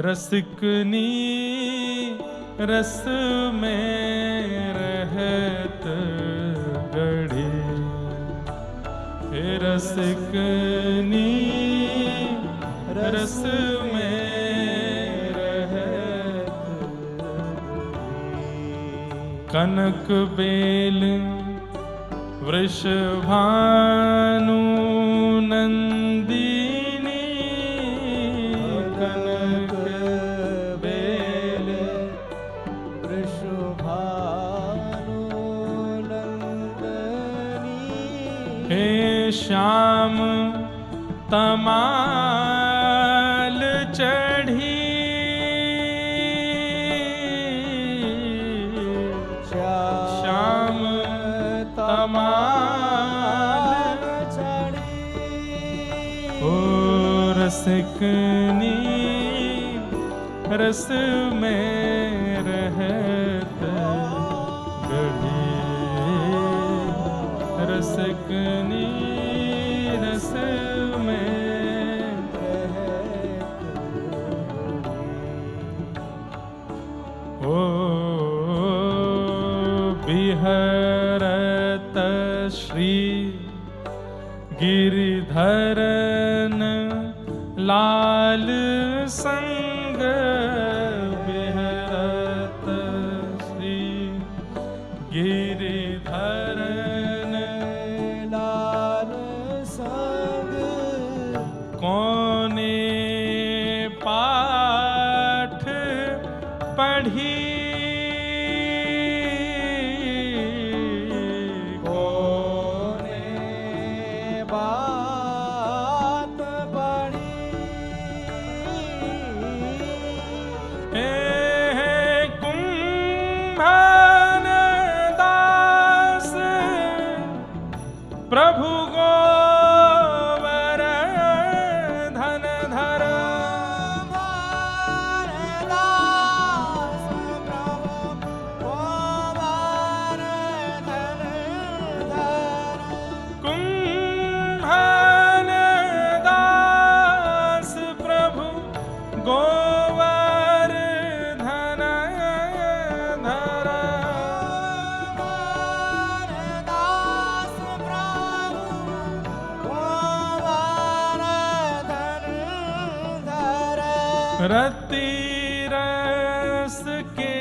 रसिकनी रस में रहत गढ़ी, हे रसिकनी रस में रहत कनक बेल वृषभानु नंदिनी, कनक बेल वृषभानु नंदनी, हे श्याम तमाल चढ़ी, श्याम तमाल चढ़ी, ओ रसिकनी रस में रहत गढ़ी, रसिकनी रस में ओ बिहर श्री गिरिधरन लाल संग बिहरत, श्री गिरिधरन लाल संग कोने पाठ पढ़ी, बात बड़ी कुंभन दास प्रभु गोबर धन धर, दास प्रभु गोबर धन धर, कुंभन दास प्रभु गोबर धन धर, दास प्रभु गोबर धन धर, रति रस के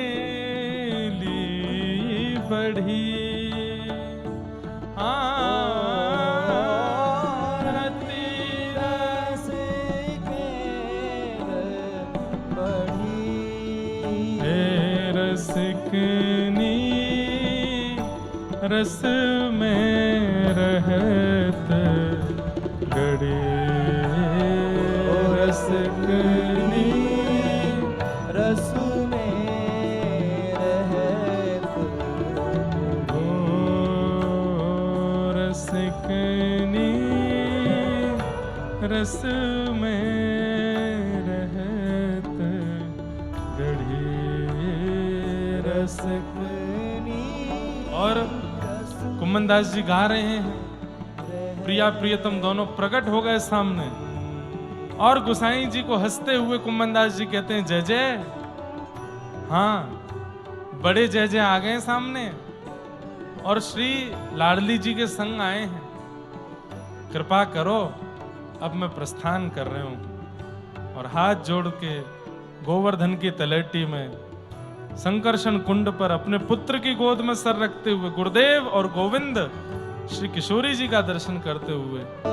लिए बढ़ी, रति रस के बढ़ी, रसिकनी रस में रहत गड़े, रसिकनी रस में रहत ओ रसिकनी रस में रहत गढ़े, रसिकनी। और कुम्मन दास जी गा रहे हैं, प्रिया प्रियतम दोनों प्रकट हो गए सामने, और गुसाई जी को हंसते हुए कुम्मन दास जी कहते हैं जय जय। हाँ, बड़े जय जय आ गए सामने, और श्री लाडली जी के संग आए हैं। कृपा करो, अब मैं प्रस्थान कर रहे हूं। और हाथ जोड़ के गोवर्धन की तलेटी में संकर्षण कुंड पर अपने पुत्र की गोद में सर रखते हुए गुरुदेव और गोविंद श्री किशोरी जी का दर्शन करते हुए